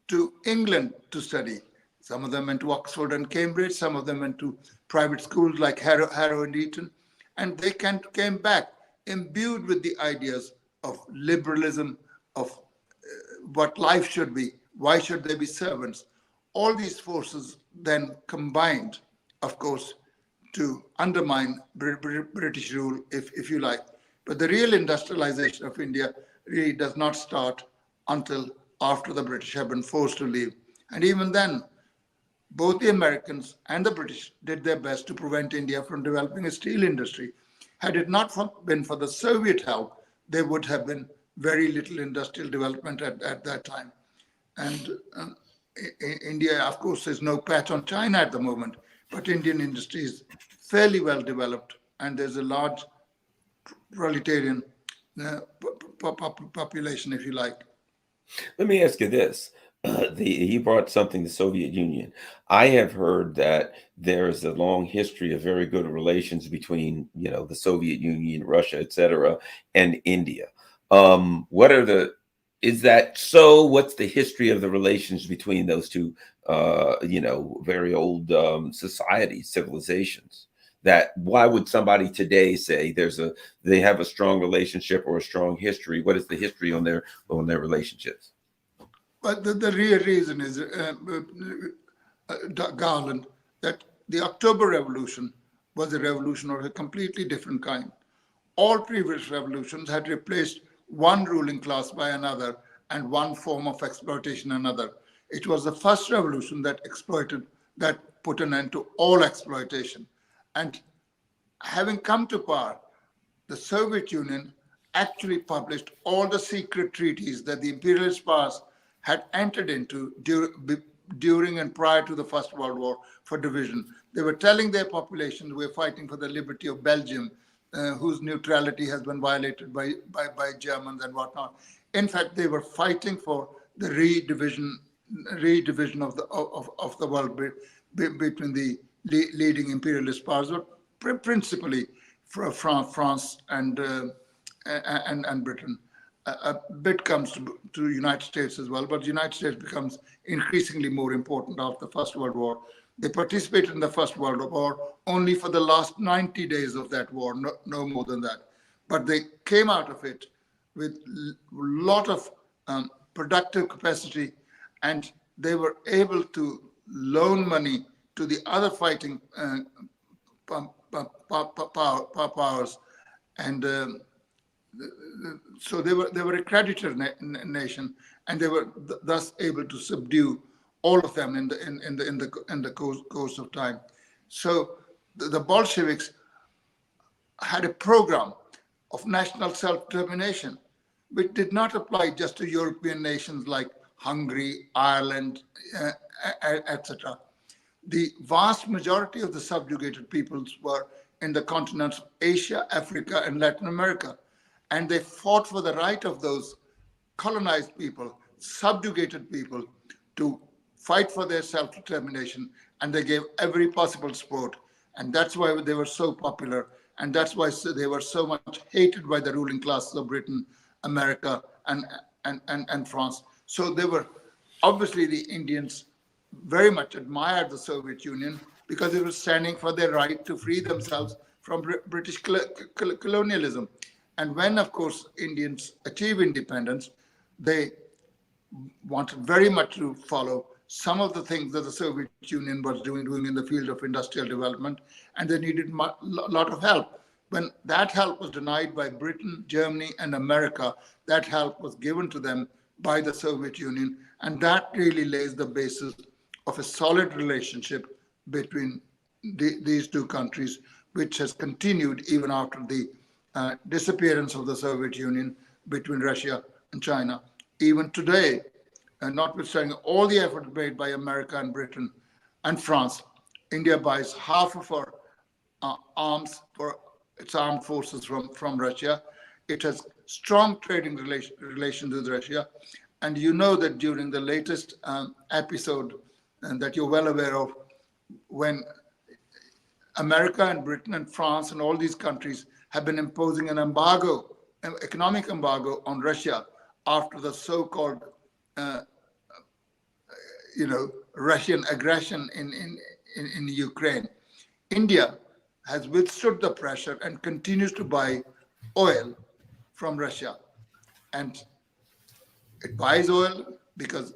to England to study. Some of them went to Oxford and Cambridge, some of them went to private schools like Harrow and Eton, and they came back imbued with the ideas of liberalism, of what life should be, why should they be servants. All these forces then combined, of course, to undermine British rule, if you like. But the real industrialization of India really does not start until after the British have been forced to leave. And even then, both the Americans and the British did their best to prevent India from developing a steel industry. Had it not been for the Soviet help, there would have been very little industrial development at that time. And India, of course, is no patch on China at the moment, but Indian industry is fairly well developed, and there's a large proletarian population, if you like. Let me ask you this. He brought something, the Soviet Union. I have heard that there's a long history of very good relations between, the Soviet Union, Russia, etc., and India. Is that so? What's the history of the relations between those two, very old societies, civilizations? That why would somebody today say they have a strong relationship or a strong history? What is the history on their relationships? But the real reason is, Garland, that the October Revolution was a revolution of a completely different kind. All previous revolutions had replaced one ruling class by another and one form of exploitation another. It was the first revolution that put an end to all exploitation. And having come to power, the Soviet Union actually published all the secret treaties that the imperialist powers had entered into during and prior to the First World War for division. They were telling their populations, we're fighting for the liberty of Belgium, whose neutrality has been violated by Germans and whatnot. In fact, they were fighting for the redivision of the world between the leading imperialist powers, but principally France and Britain. A bit comes to the United States as well, but the United States becomes increasingly more important after the First World War. They participated in the First World War only for the last 90 days of that war, no more than that. But they came out of it with a lot of productive capacity, and they were able to loan money to the other fighting powers, and so they were a creditor nation, and they were thus able to subdue all of them in the course of time. So the Bolsheviks had a program of national self-determination, which did not apply just to European nations like Hungary, Ireland, etc. The vast majority of the subjugated peoples were in the continents of Asia, Africa, and Latin America. And they fought for the right of those colonized people, subjugated people, to fight for their self-determination. And they gave every possible support. And that's why they were so popular. And that's why they were so much hated by the ruling classes of Britain, America, and France. So they were, obviously the Indians very much admired the Soviet Union because it was standing for their right to free themselves from British colonialism. And when, of course, Indians achieve independence, they wanted very much to follow some of the things that the Soviet Union was doing in the field of industrial development, and they needed a lot of help. When that help was denied by Britain, Germany, and America, that help was given to them by the Soviet Union, and that really lays the basis of a solid relationship between these two countries, which has continued even after the disappearance of the Soviet Union, between Russia and China. Even today, notwithstanding all the efforts made by America and Britain and France, India buys half of our arms for its armed forces from Russia. It has strong trading relations with Russia. And you know that during the latest episode that you're well aware of, when America and Britain and France and all these countries have been imposing an embargo, an economic embargo on Russia after the so-called Russian aggression in Ukraine. India has withstood the pressure and continues to buy oil from Russia. And it buys oil because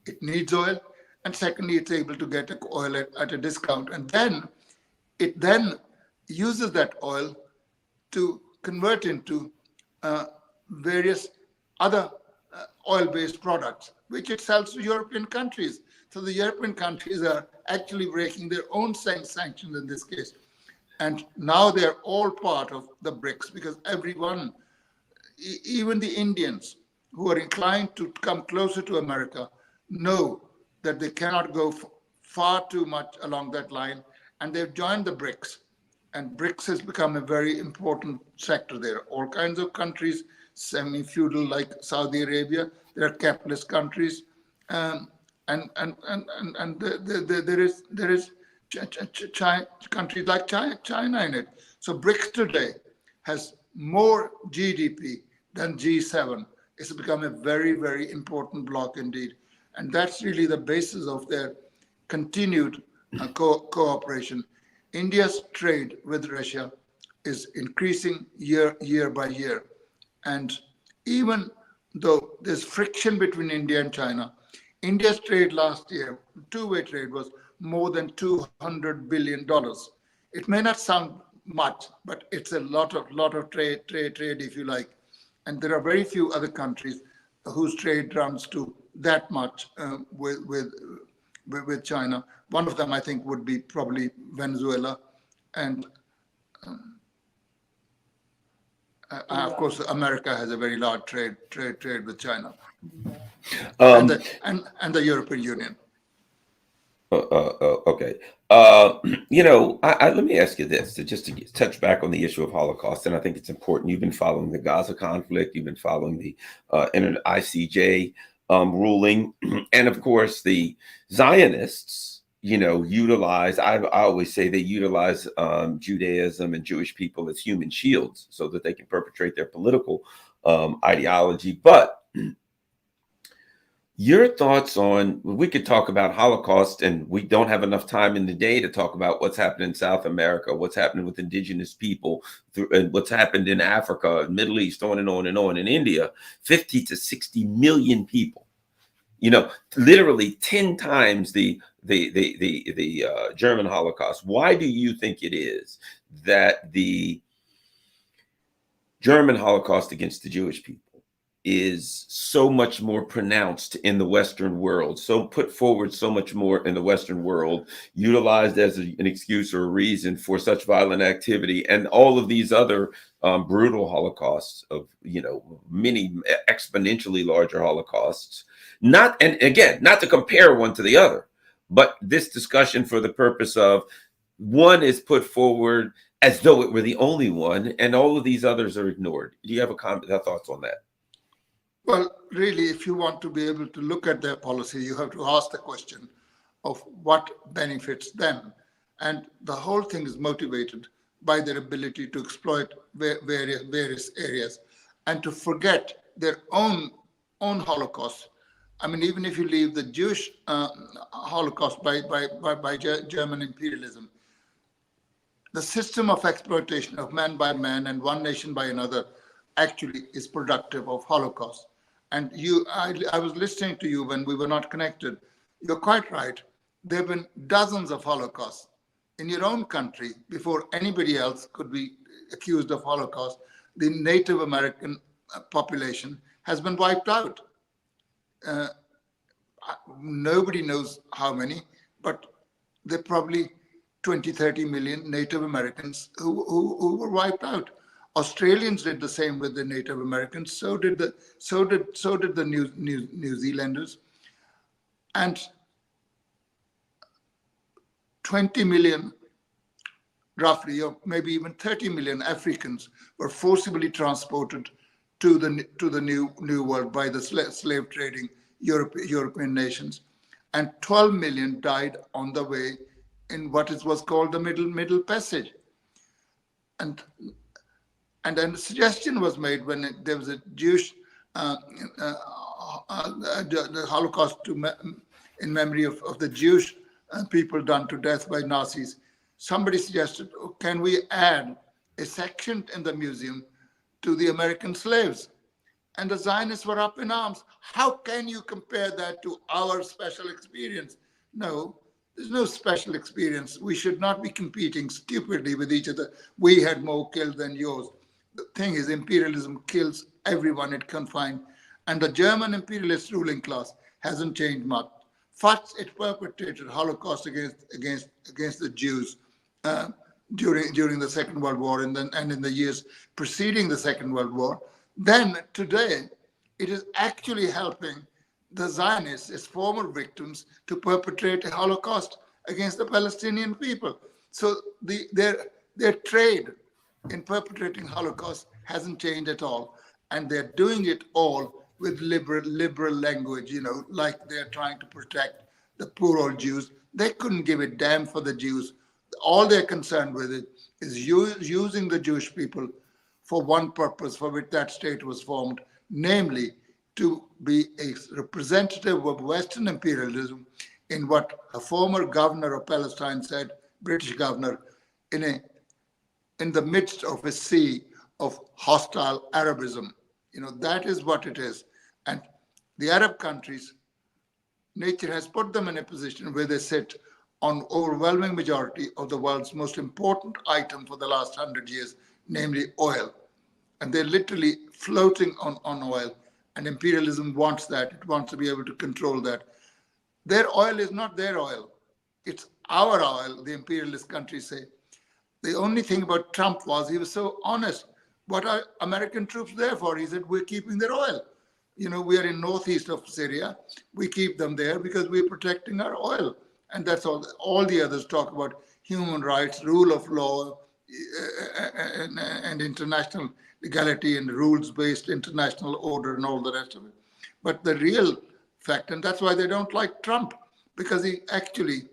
it needs oil. And secondly, it's able to get oil at a discount. And then it uses that oil to convert into various other oil-based products, which it sells to European countries. So the European countries are actually breaking their own sanctions in this case. And now they're all part of the BRICS, because everyone, even the Indians who are inclined to come closer to America, know that they cannot go far too much along that line, and they've joined the BRICS. And BRICS has become a very important sector there. All kinds of countries, semi-feudal like Saudi Arabia, there are capitalist countries, and there is countries like China in it. So BRICS today has more GDP than G7. It's become a very, very important bloc indeed. And that's really the basis of their continued cooperation. India's trade with Russia is increasing year by year. And even though there's friction between India and China, India's trade last year, two-way trade, was more than $200 billion. It may not sound much, but it's a lot of trade, if you like. And there are very few other countries whose trade runs to that much with China. One of them, I think, would be probably Venezuela, and of course, America has a very large trade with China, and the European Union. Okay. Let me ask you this, to touch back on the issue of Holocaust, and I think it's important. You've been following the Gaza conflict, you've been following the ICJ ruling, and of course the Zionists, utilize, I always say they utilize Judaism and Jewish people as human shields so that they can perpetrate their political ideology. But your thoughts on, we could talk about Holocaust, and we don't have enough time in the day to talk about what's happened in South America, what's happening with indigenous people, and what's happened in Africa, Middle East, on and on and on. In India, 50 to 60 million people, literally 10 times the German Holocaust. Why do you think it is that the German Holocaust against the Jewish people is so much more pronounced in the Western world, so put forward so much more in the Western world, utilized as an excuse or a reason for such violent activity, and all of these other brutal Holocausts of, many exponentially larger Holocausts? Not to compare one to the other, but this discussion for the purpose of one is put forward as though it were the only one, and all of these others are ignored. Do you have thoughts on that? Well, really, if you want to be able to look at their policy, you have to ask the question of what benefits them. And the whole thing is motivated by their ability to exploit various areas and to forget their own Holocaust. I mean, even if you leave the Jewish Holocaust by German imperialism, the system of exploitation of man by man and one nation by another actually is productive of Holocaust. And I was listening to you when we were not connected. You're quite right. There have been dozens of Holocausts. In your own country, before anybody else could be accused of Holocaust, the Native American population has been wiped out. Uh, Nobody knows how many, but there are probably 20, 30 million Native Americans who were wiped out. Australians did the same with the Native Americans. So did the New Zealanders, and 20 million, roughly, or maybe even 30 million Africans were forcibly transported to the new world by the slave trading European nations, and 12 million died on the way in what was called the Middle Passage. And then a suggestion was made when there was a Jewish the Holocaust in memory of the Jewish people done to death by Nazis. Somebody suggested, oh, can we add a section in the museum to the American slaves? And the Zionists were up in arms. How can you compare that to our special experience? No, there's no special experience. We should not be competing stupidly with each other. We had more killed than yours. The thing is, imperialism kills everyone it can find. And the German imperialist ruling class hasn't changed much. First, it perpetrated Holocaust against the Jews during the Second World War and in the years preceding the Second World War. Then today, it is actually helping the Zionists as former victims to perpetrate a Holocaust against the Palestinian people. So their trade in perpetrating Holocaust hasn't changed at all. And they're doing it all with liberal language, like they're trying to protect the poor old Jews. They couldn't give a damn for the Jews. All they're concerned with it is using the Jewish people for one purpose for which that state was formed, namely to be a representative of Western imperialism in what a former governor of Palestine said, British governor, in the midst of a sea of hostile Arabism. That is what it is. And the Arab countries, nature has put them in a position where they sit on overwhelming majority of the world's most important item for the last 100 years, namely oil. And they're literally floating on oil. And imperialism wants that. It wants to be able to control that. Their oil is not their oil. It's our oil, the imperialist countries say. The only thing about Trump was he was so honest. What are American troops there for? He said, we're keeping their oil. We are in northeast of Syria. We keep them there because we're protecting our oil. And that's all. All the others talk about human rights, rule of law, and international legality and rules-based international order and all the rest of it. But the real fact, and that's why they don't like Trump, because he actually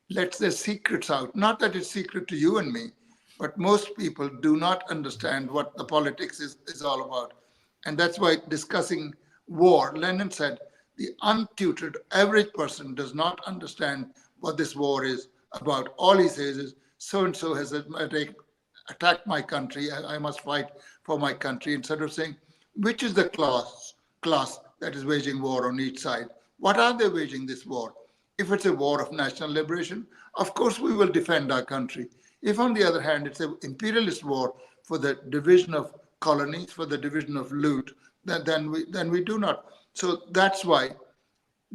lets their secrets out. Not that it's secret to you and me, but most people do not understand what the politics is all about. And that's why discussing war, Lenin said, the untutored average person does not understand what this war is about. All he says is, so-and-so has attacked my country, I must fight for my country, instead of saying, which is the class that is waging war on each side? What are they waging this war? If it's a war of national liberation, of course we will defend our country. If on the other hand, it's an imperialist war for the division of colonies, for the division of loot, then we do not. So that's why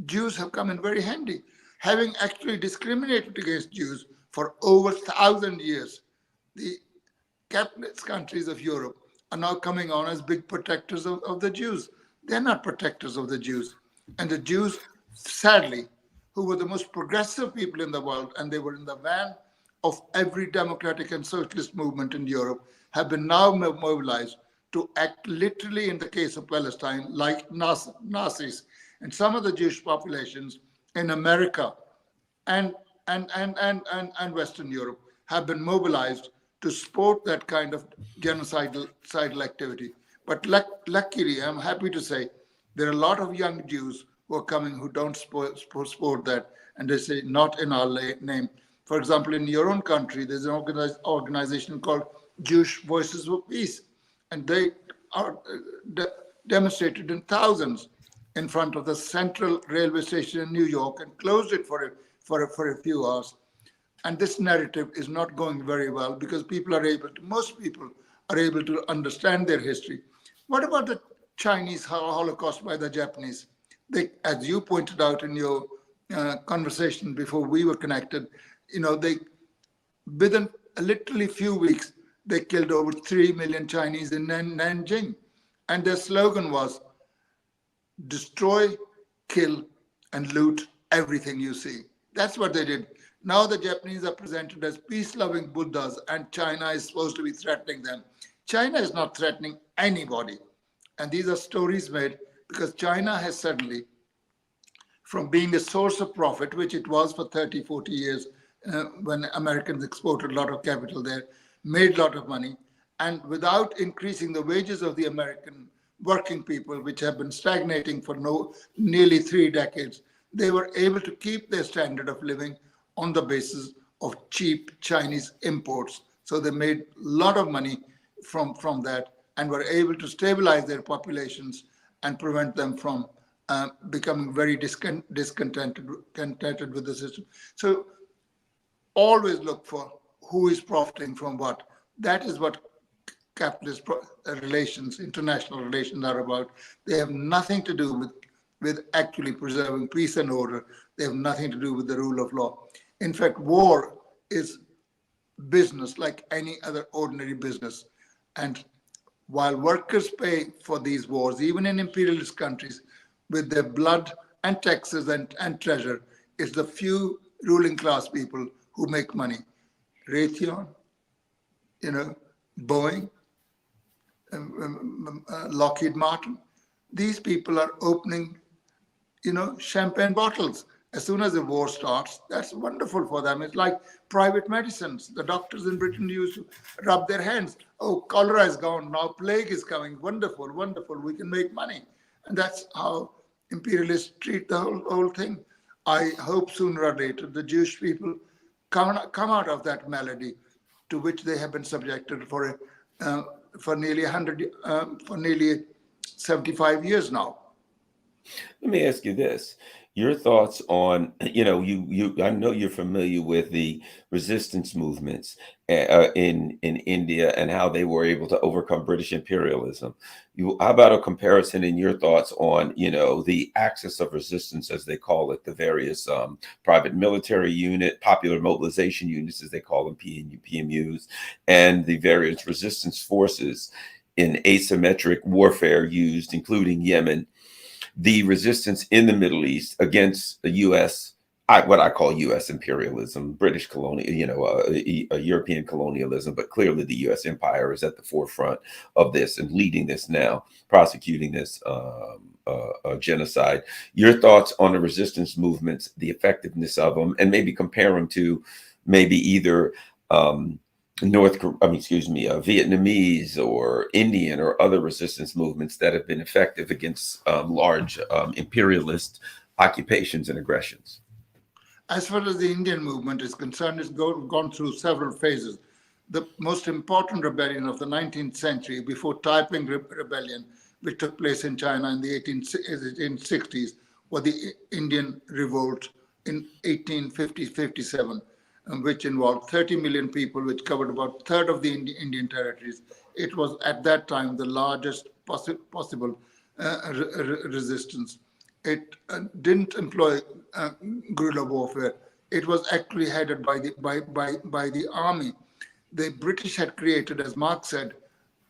Jews have come in very handy. Having actually discriminated against Jews for over 1,000 years, the capitalist countries of Europe are now coming on as big protectors of the Jews. They're not protectors of the Jews. And the Jews, sadly, who were the most progressive people in the world, and they were in the van of every democratic and socialist movement in Europe, have been now mobilized to act literally, in the case of Palestine, like Nazis. And some of the Jewish populations in America and Western Europe have been mobilized to support that kind of genocidal activity. But luckily, I'm happy to say, there are a lot of young Jews who are coming who don't support that, and they say, not in our name. For example, in your own country, there's an organization called Jewish Voices of Peace, and they are demonstrated in thousands in front of the Central Railway Station in New York and closed it for a few hours. And this narrative is not going very well because most people are able to understand their history. What about the Chinese Holocaust by the Japanese? They, as you pointed out in your conversation before we were connected, they within literally few weeks, they killed over 3 million Chinese in Nanjing. And their slogan was, destroy, kill, and loot everything you see. That's what they did. Now the Japanese are presented as peace-loving Buddhas, and China is supposed to be threatening them. China is not threatening anybody. And these are stories made because China has suddenly, from being a source of profit, which it was for 30, 40 years, when Americans exported a lot of capital there, made a lot of money, and without increasing the wages of the American working people, which have been stagnating for nearly 3 decades, they were able to keep their standard of living on the basis of cheap Chinese imports. So they made a lot of money from that and were able to stabilize their populations and prevent them from becoming very discontented with the system. So always look for who is profiting from what. That is what capitalist relations, international relations are about. They have nothing to do with actually preserving peace and order. They have nothing to do with the rule of law. In fact, war is business like any other ordinary business. And while workers pay for these wars, even in imperialist countries, with their blood and taxes and treasure, it's the few ruling class people who make money. Raytheon, Boeing, Lockheed Martin. These people are opening, champagne bottles. As soon as the war starts, that's wonderful for them. It's like private medicines. The doctors in Britain used to rub their hands. Oh, cholera is gone. Now plague is coming. Wonderful, wonderful. We can make money. And that's how imperialists treat the whole thing. I hope sooner or later the Jewish people come out of that malady to which they have been subjected for nearly 75 years now. Let me ask you this. Your thoughts on, I know you're familiar with the resistance movements in India and how they were able to overcome British imperialism. How about a comparison in your thoughts on, the axis of resistance, as they call it, the various private military unit, popular mobilization units, as they call them, PMUs, and the various resistance forces in asymmetric warfare used, including Yemen, the resistance in the Middle East against the U.S., what I call U.S. imperialism, British colonial, European colonialism, but clearly the U.S. empire is at the forefront of this and leading this now, prosecuting this genocide. Your thoughts on the resistance movements, the effectiveness of them, and maybe compare them to maybe either Vietnamese or Indian or other resistance movements that have been effective against large imperialist occupations and aggressions. As far as the Indian movement is concerned, it's gone through several phases. The most important rebellion of the 19th century, before Taiping Rebellion, which took place in China in the 1860s, was the Indian Revolt in 1850-57. Which involved 30 million people, which covered about a third of the Indian territories. It was at that time the largest possible resistance. It didn't employ guerrilla warfare. It was actually headed by the army. The British had created, as Marx said,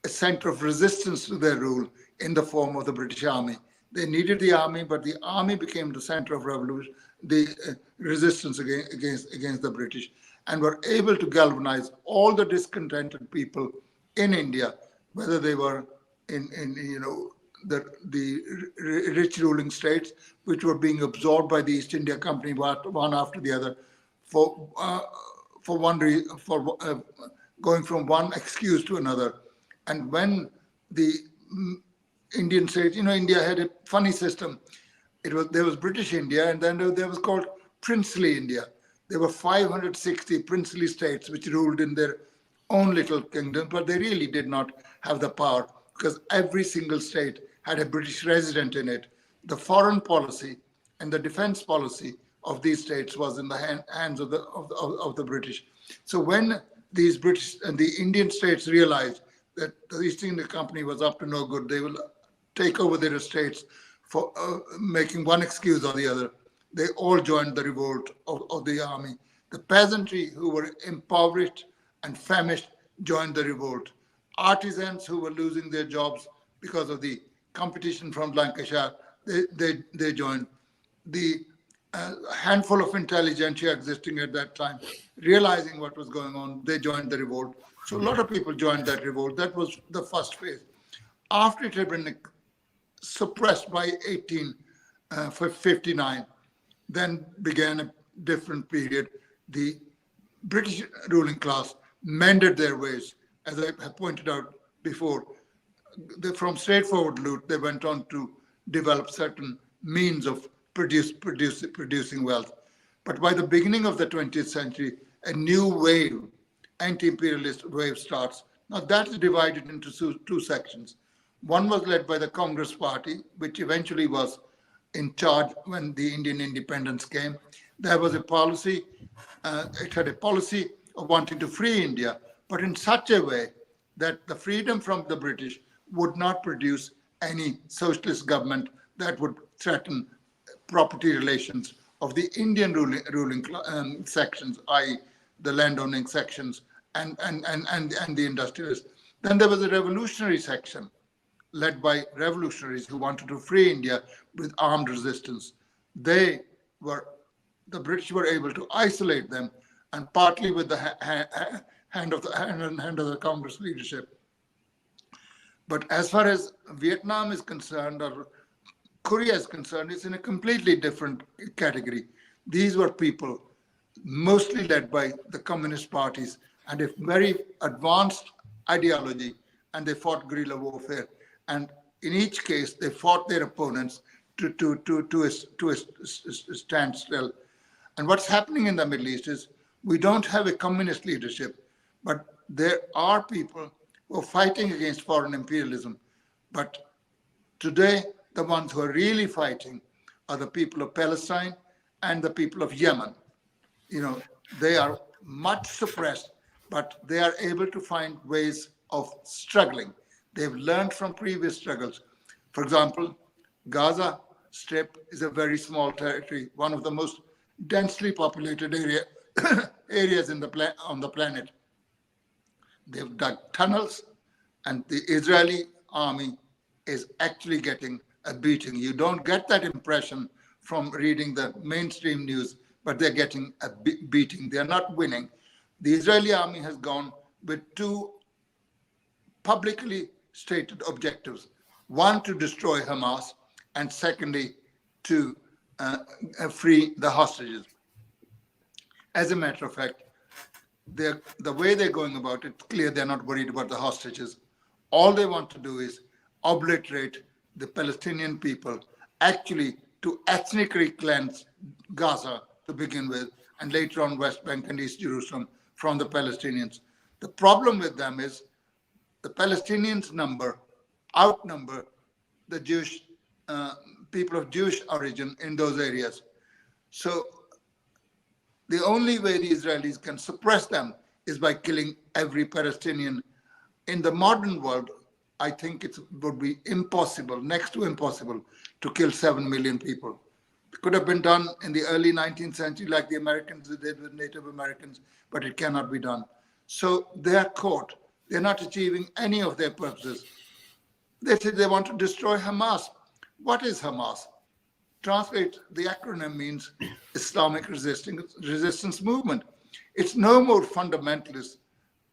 a center of resistance to their rule in the form of the British Army. They needed the army, but the army became the center of revolution, the resistance against the British, and were able to galvanize all the discontented people in India, whether they were in the rich ruling states, which were being absorbed by the East India Company one after the other, for going from one excuse to another. And when the Indian states, India had a funny system. There was British India, and then there was called Princely India. There were 560 princely states which ruled in their own little kingdom, but they really did not have the power because every single state had a British resident in it. the foreign policy and the defense policy of these states was in the hands of the British. So when these British and the Indian states realized that the East India Company was up to no good, they will take over their estates for making one excuse or the other. They all joined the revolt of the army. The peasantry who were impoverished and famished joined the revolt. Artisans who were losing their jobs because of the competition from Lancashire, they joined. The handful of intelligentsia existing at that time, realizing what was going on, they joined the revolt. So a lot of people joined that revolt. That was the first phase. After it had been suppressed by 1859, then began a different period. The British ruling class mended their ways, as I have pointed out before. From straightforward loot, they went on to develop certain means of producing wealth. But by the beginning of the 20th century, a new wave, anti-imperialist wave starts. Now that is divided into two sections. One was led by the Congress Party, which eventually was in charge when the Indian independence came. There was a policy, it had a policy of wanting to free India, but in such a way that the freedom from the British would not produce any socialist government that would threaten property relations of the Indian ruling sections, i.e. the landowning sections and the industrialists. Then there was a revolutionary section led by revolutionaries who wanted to free India with armed resistance. The British were able to isolate them, and partly with the hand of the Congress leadership. But as far as Vietnam is concerned, or Korea is concerned, it's in a completely different category. These were people mostly led by the communist parties and a very advanced ideology, and they fought guerrilla warfare. And in each case, they fought their opponents to a standstill. And what's happening in the Middle East is we don't have a communist leadership, but there are people who are fighting against foreign imperialism. But today, the ones who are really fighting are the people of Palestine and the people of Yemen. You know, they are much suppressed, but they are able to find ways of struggling. They've learned from previous struggles. For example, Gaza Strip is a very small territory, one of the most densely populated areas on the planet. They've dug tunnels, and the Israeli army is actually getting a beating. You don't get that impression from reading the mainstream news, but they're getting a beating. They're not winning. The Israeli army has gone with two publicly stated objectives. One, to destroy Hamas, and secondly, to free the hostages. As a matter of fact, the way they're going about it, clear they're not worried about the hostages. All they want to do is obliterate the Palestinian people, actually to ethnically cleanse Gaza to begin with, and later on West Bank and East Jerusalem from the Palestinians. The problem with them is the Palestinians outnumber the Jewish people of Jewish origin in those areas. So the only way the Israelis can suppress them is by killing every Palestinian. In the modern world, I think it would be impossible, next to impossible, to kill 7 million people. It could have been done in the early 19th century like the Americans did with Native Americans, but it cannot be done. So they are caught. They're not achieving any of their purposes. They say they want to destroy Hamas. What is Hamas? Translate, the acronym means Islamic Resistance Movement. It's no more fundamentalist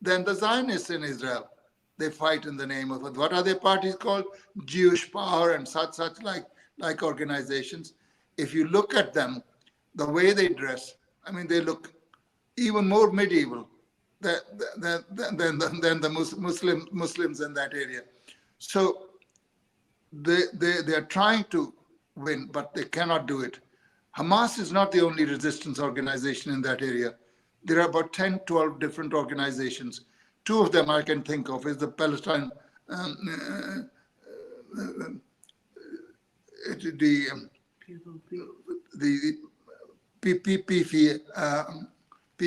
than the Zionists in Israel. They fight in the name of, what are their parties called? Jewish Power and such like organizations. If you look at them, the way they dress, I mean, they look even more medieval than the Muslims in that area. So they are trying to win, but they cannot do it. Hamas is not the only resistance organization in that area. There are about 10, 12 different organizations. Two of them I can think of is the Palestine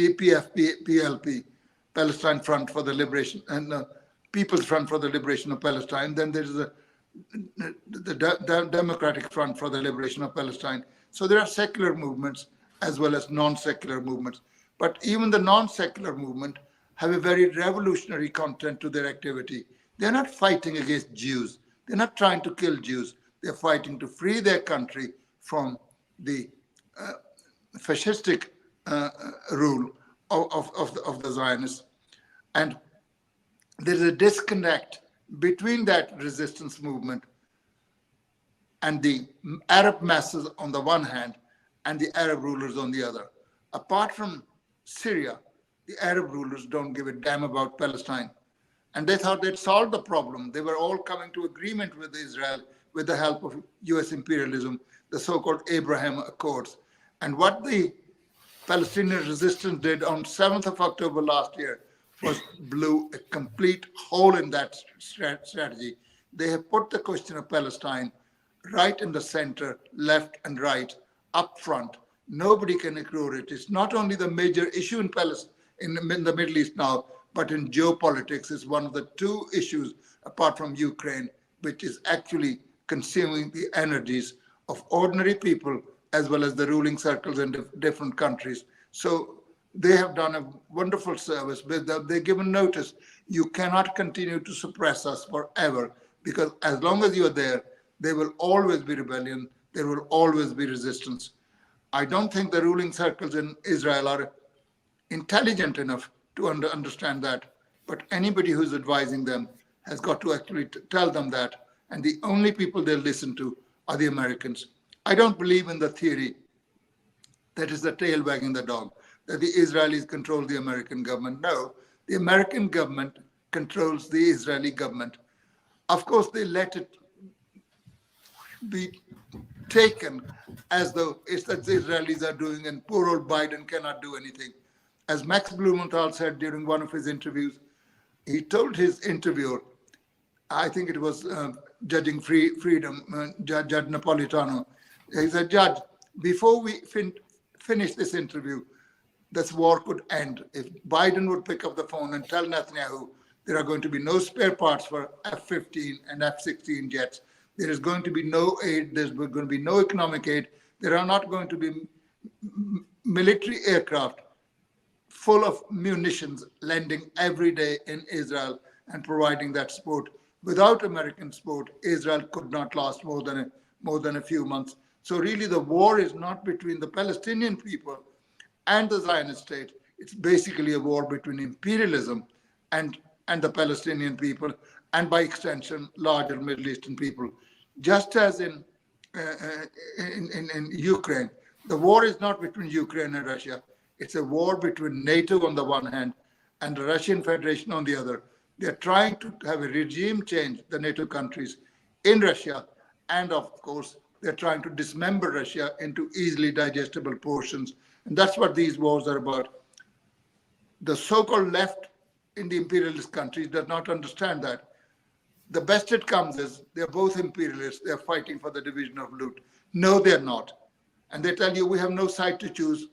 PFP, Palestine Front for the Liberation, and People's Front for the Liberation of Palestine. Then there's the Democratic Front for the Liberation of Palestine. So there are secular movements as well as non-secular movements. But even the non-secular movement have a very revolutionary content to their activity. They're not fighting against Jews. They're not trying to kill Jews. They're fighting to free their country from the fascistic rule of the Zionists. And there's a disconnect between that resistance movement and the Arab masses on the one hand and the Arab rulers on the other. Apart from Syria, the Arab rulers don't give a damn about Palestine. And they thought they'd solved the problem. They were all coming to agreement with Israel with the help of US imperialism, the so-called Abraham Accords. And what the Palestinian resistance did on 7th of October last year was blew a complete hole in that strategy. They have put the question of Palestine right in the center, left and right, up front. Nobody can ignore it. It's not only the major issue in Palestine, in the Middle East now, but in geopolitics, it's one of the two issues, apart from Ukraine, which is actually consuming the energies of ordinary people as well as the ruling circles in different countries. So they have done a wonderful service. They've given notice. You cannot continue to suppress us forever, because as long as you are there, there will always be rebellion. There will always be resistance. I don't think the ruling circles in Israel are intelligent enough to understand that. But anybody who's advising them has got to actually tell them that. And the only people they'll listen to are the Americans. I don't believe in the theory that is the tail wagging the dog, that the Israelis control the American government. No, the American government controls the Israeli government. Of course, they let it be taken as though it's that the Israelis are doing and poor old Biden cannot do anything. As Max Blumenthal said during one of his interviews, he told his interviewer, I think it was Judging Freedom, Judge Napolitano, he said, Judge, before we finish this interview, this war could end. If Biden would pick up the phone and tell Netanyahu there are going to be no spare parts for F-15 and F-16 jets, there is going to be no aid, there's going to be no economic aid, there are not going to be military aircraft full of munitions landing every day in Israel and providing that support. Without American support, Israel could not last more than a few months. So really the war is not between the Palestinian people and the Zionist state. It's basically a war between imperialism and the Palestinian people, and by extension, larger Middle Eastern people. Just as in Ukraine, the war is not between Ukraine and Russia. It's a war between NATO on the one hand and the Russian Federation on the other. They're trying to have a regime change, the NATO countries, in Russia. And of course, they're trying to dismember Russia into easily digestible portions. And that's what these wars are about. The so-called left in the imperialist countries does not understand that. The best it comes is they're both imperialists. They're fighting for the division of loot. No, they're not. And they tell you we have no side to choose.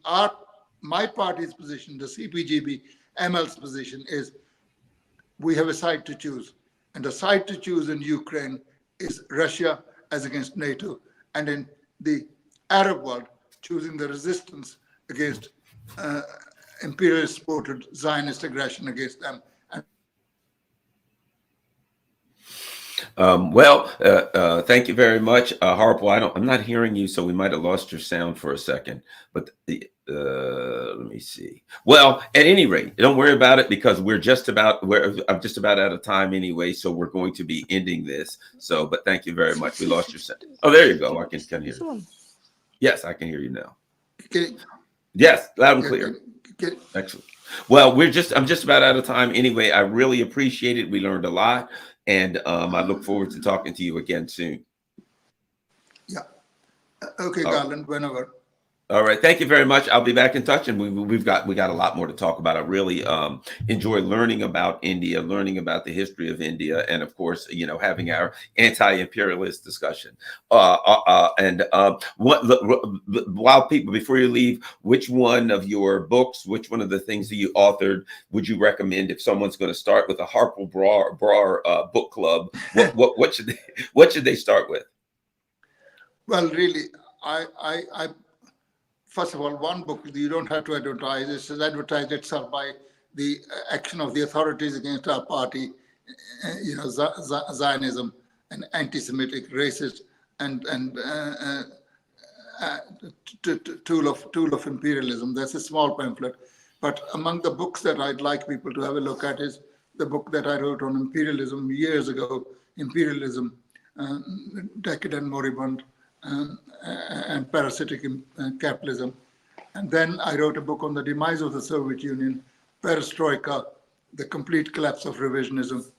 My party's position, the CPGB, ML's position is we have a side to choose. And the side to choose in Ukraine is Russia as against NATO. And in the Arab world, choosing the resistance against imperialist-supported Zionist aggression against them. Thank you very much, Harpal. I'm not hearing you, so we might have lost your sound for a second. But let me see. Well, at any rate, don't worry about it, because I'm just about out of time anyway. So we're going to be ending this. So, but thank you very much. We lost your sound. Oh, there you go. I can hear you. Yes, I can hear you now. Okay. Yes, loud and clear. Okay. Excellent. Well, I'm just about out of time anyway. I really appreciate it. We learned a lot. And I look forward to talking to you again soon. Yeah. Okay, Garland, whenever. All right. Thank you very much. I'll be back in touch, and we got a lot more to talk about. I really enjoy learning about India, learning about the history of India, and of course, having our anti-imperialist discussion. While people, before you leave, which one of your books, which one of the things that you authored, would you recommend if someone's going to start with a Harpal Brar book club? What should they start with? Well, really, I first of all, one book you don't have to advertise. It says advertised itself by the action of the authorities against our party, Zionism and anti-Semitic, racist, and tool of imperialism. That's a small pamphlet. But among the books that I'd like people to have a look at is the book that I wrote on imperialism years ago, Imperialism, Decadent, Moribund, and Parasitic Capitalism. And then I wrote a book on the demise of the Soviet Union, Perestroika, the complete collapse of revisionism.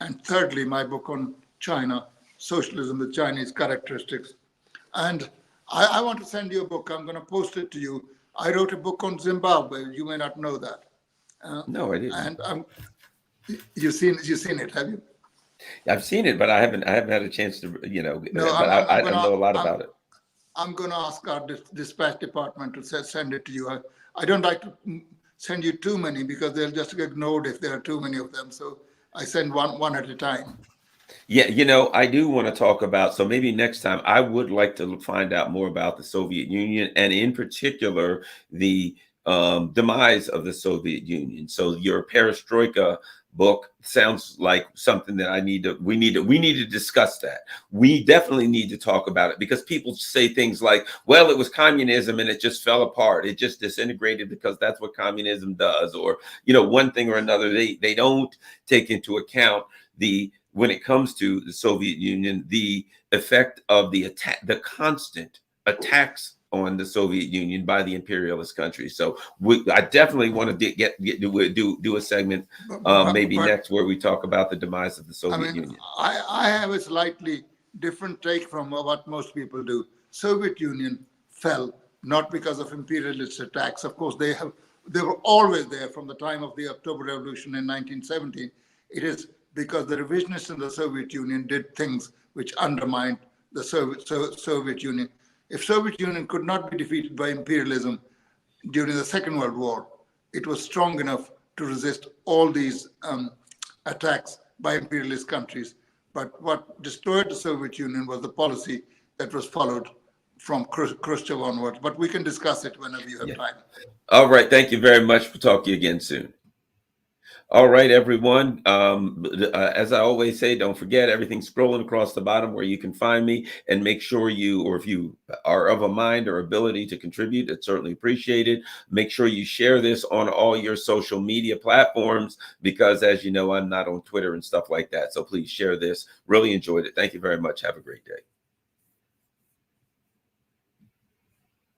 And thirdly, my book on China, Socialism with Chinese Characteristics. And I want to send you a book. I'm going to post it to you. I wrote a book on Zimbabwe. You may not know that. No, I didn't. And you've seen it, have you? I've seen it, but I haven't had a chance to, No, but I know a lot about it. I'm going to ask our dispatch department to send it to you. I don't like to send you too many because they'll just get ignored if there are too many of them. So I send one at a time. Yeah, I do want to talk about, so maybe next time I would like to find out more about the Soviet Union, and in particular, the demise of the Soviet Union. So your Perestroika book sounds like something that we need to discuss that. We definitely need to talk about it, because people say things like, well, it was communism and it just fell apart. It just disintegrated because that's what communism does, or, one thing or another. They don't take into account when it comes to the Soviet Union, the effect of the constant attacks on the Soviet Union by the imperialist countries. So I definitely want to do a segment maybe next where we talk about the demise of the Soviet Union. I have a slightly different take from what most people do. Soviet Union fell not because of imperialist attacks. Of course, they were always there from the time of the October Revolution in 1917. It is because the revisionists in the Soviet Union did things which undermined the Soviet Union. If Soviet Union could not be defeated by imperialism during the Second World War, it was strong enough to resist all these attacks by imperialist countries. But what destroyed the Soviet Union was the policy that was followed from Khrushchev onwards. But we can discuss it whenever you have time. All right. Thank you very much. We'll talk to you again soon. All right, everyone. As I always say, don't forget, everything's scrolling across the bottom where you can find me, and make sure if you are of a mind or ability to contribute, it's certainly appreciated. Make sure you share this on all your social media platforms, because as you know, I'm not on Twitter and stuff like that. So please share this. Really enjoyed it. Thank you very much. Have a great day.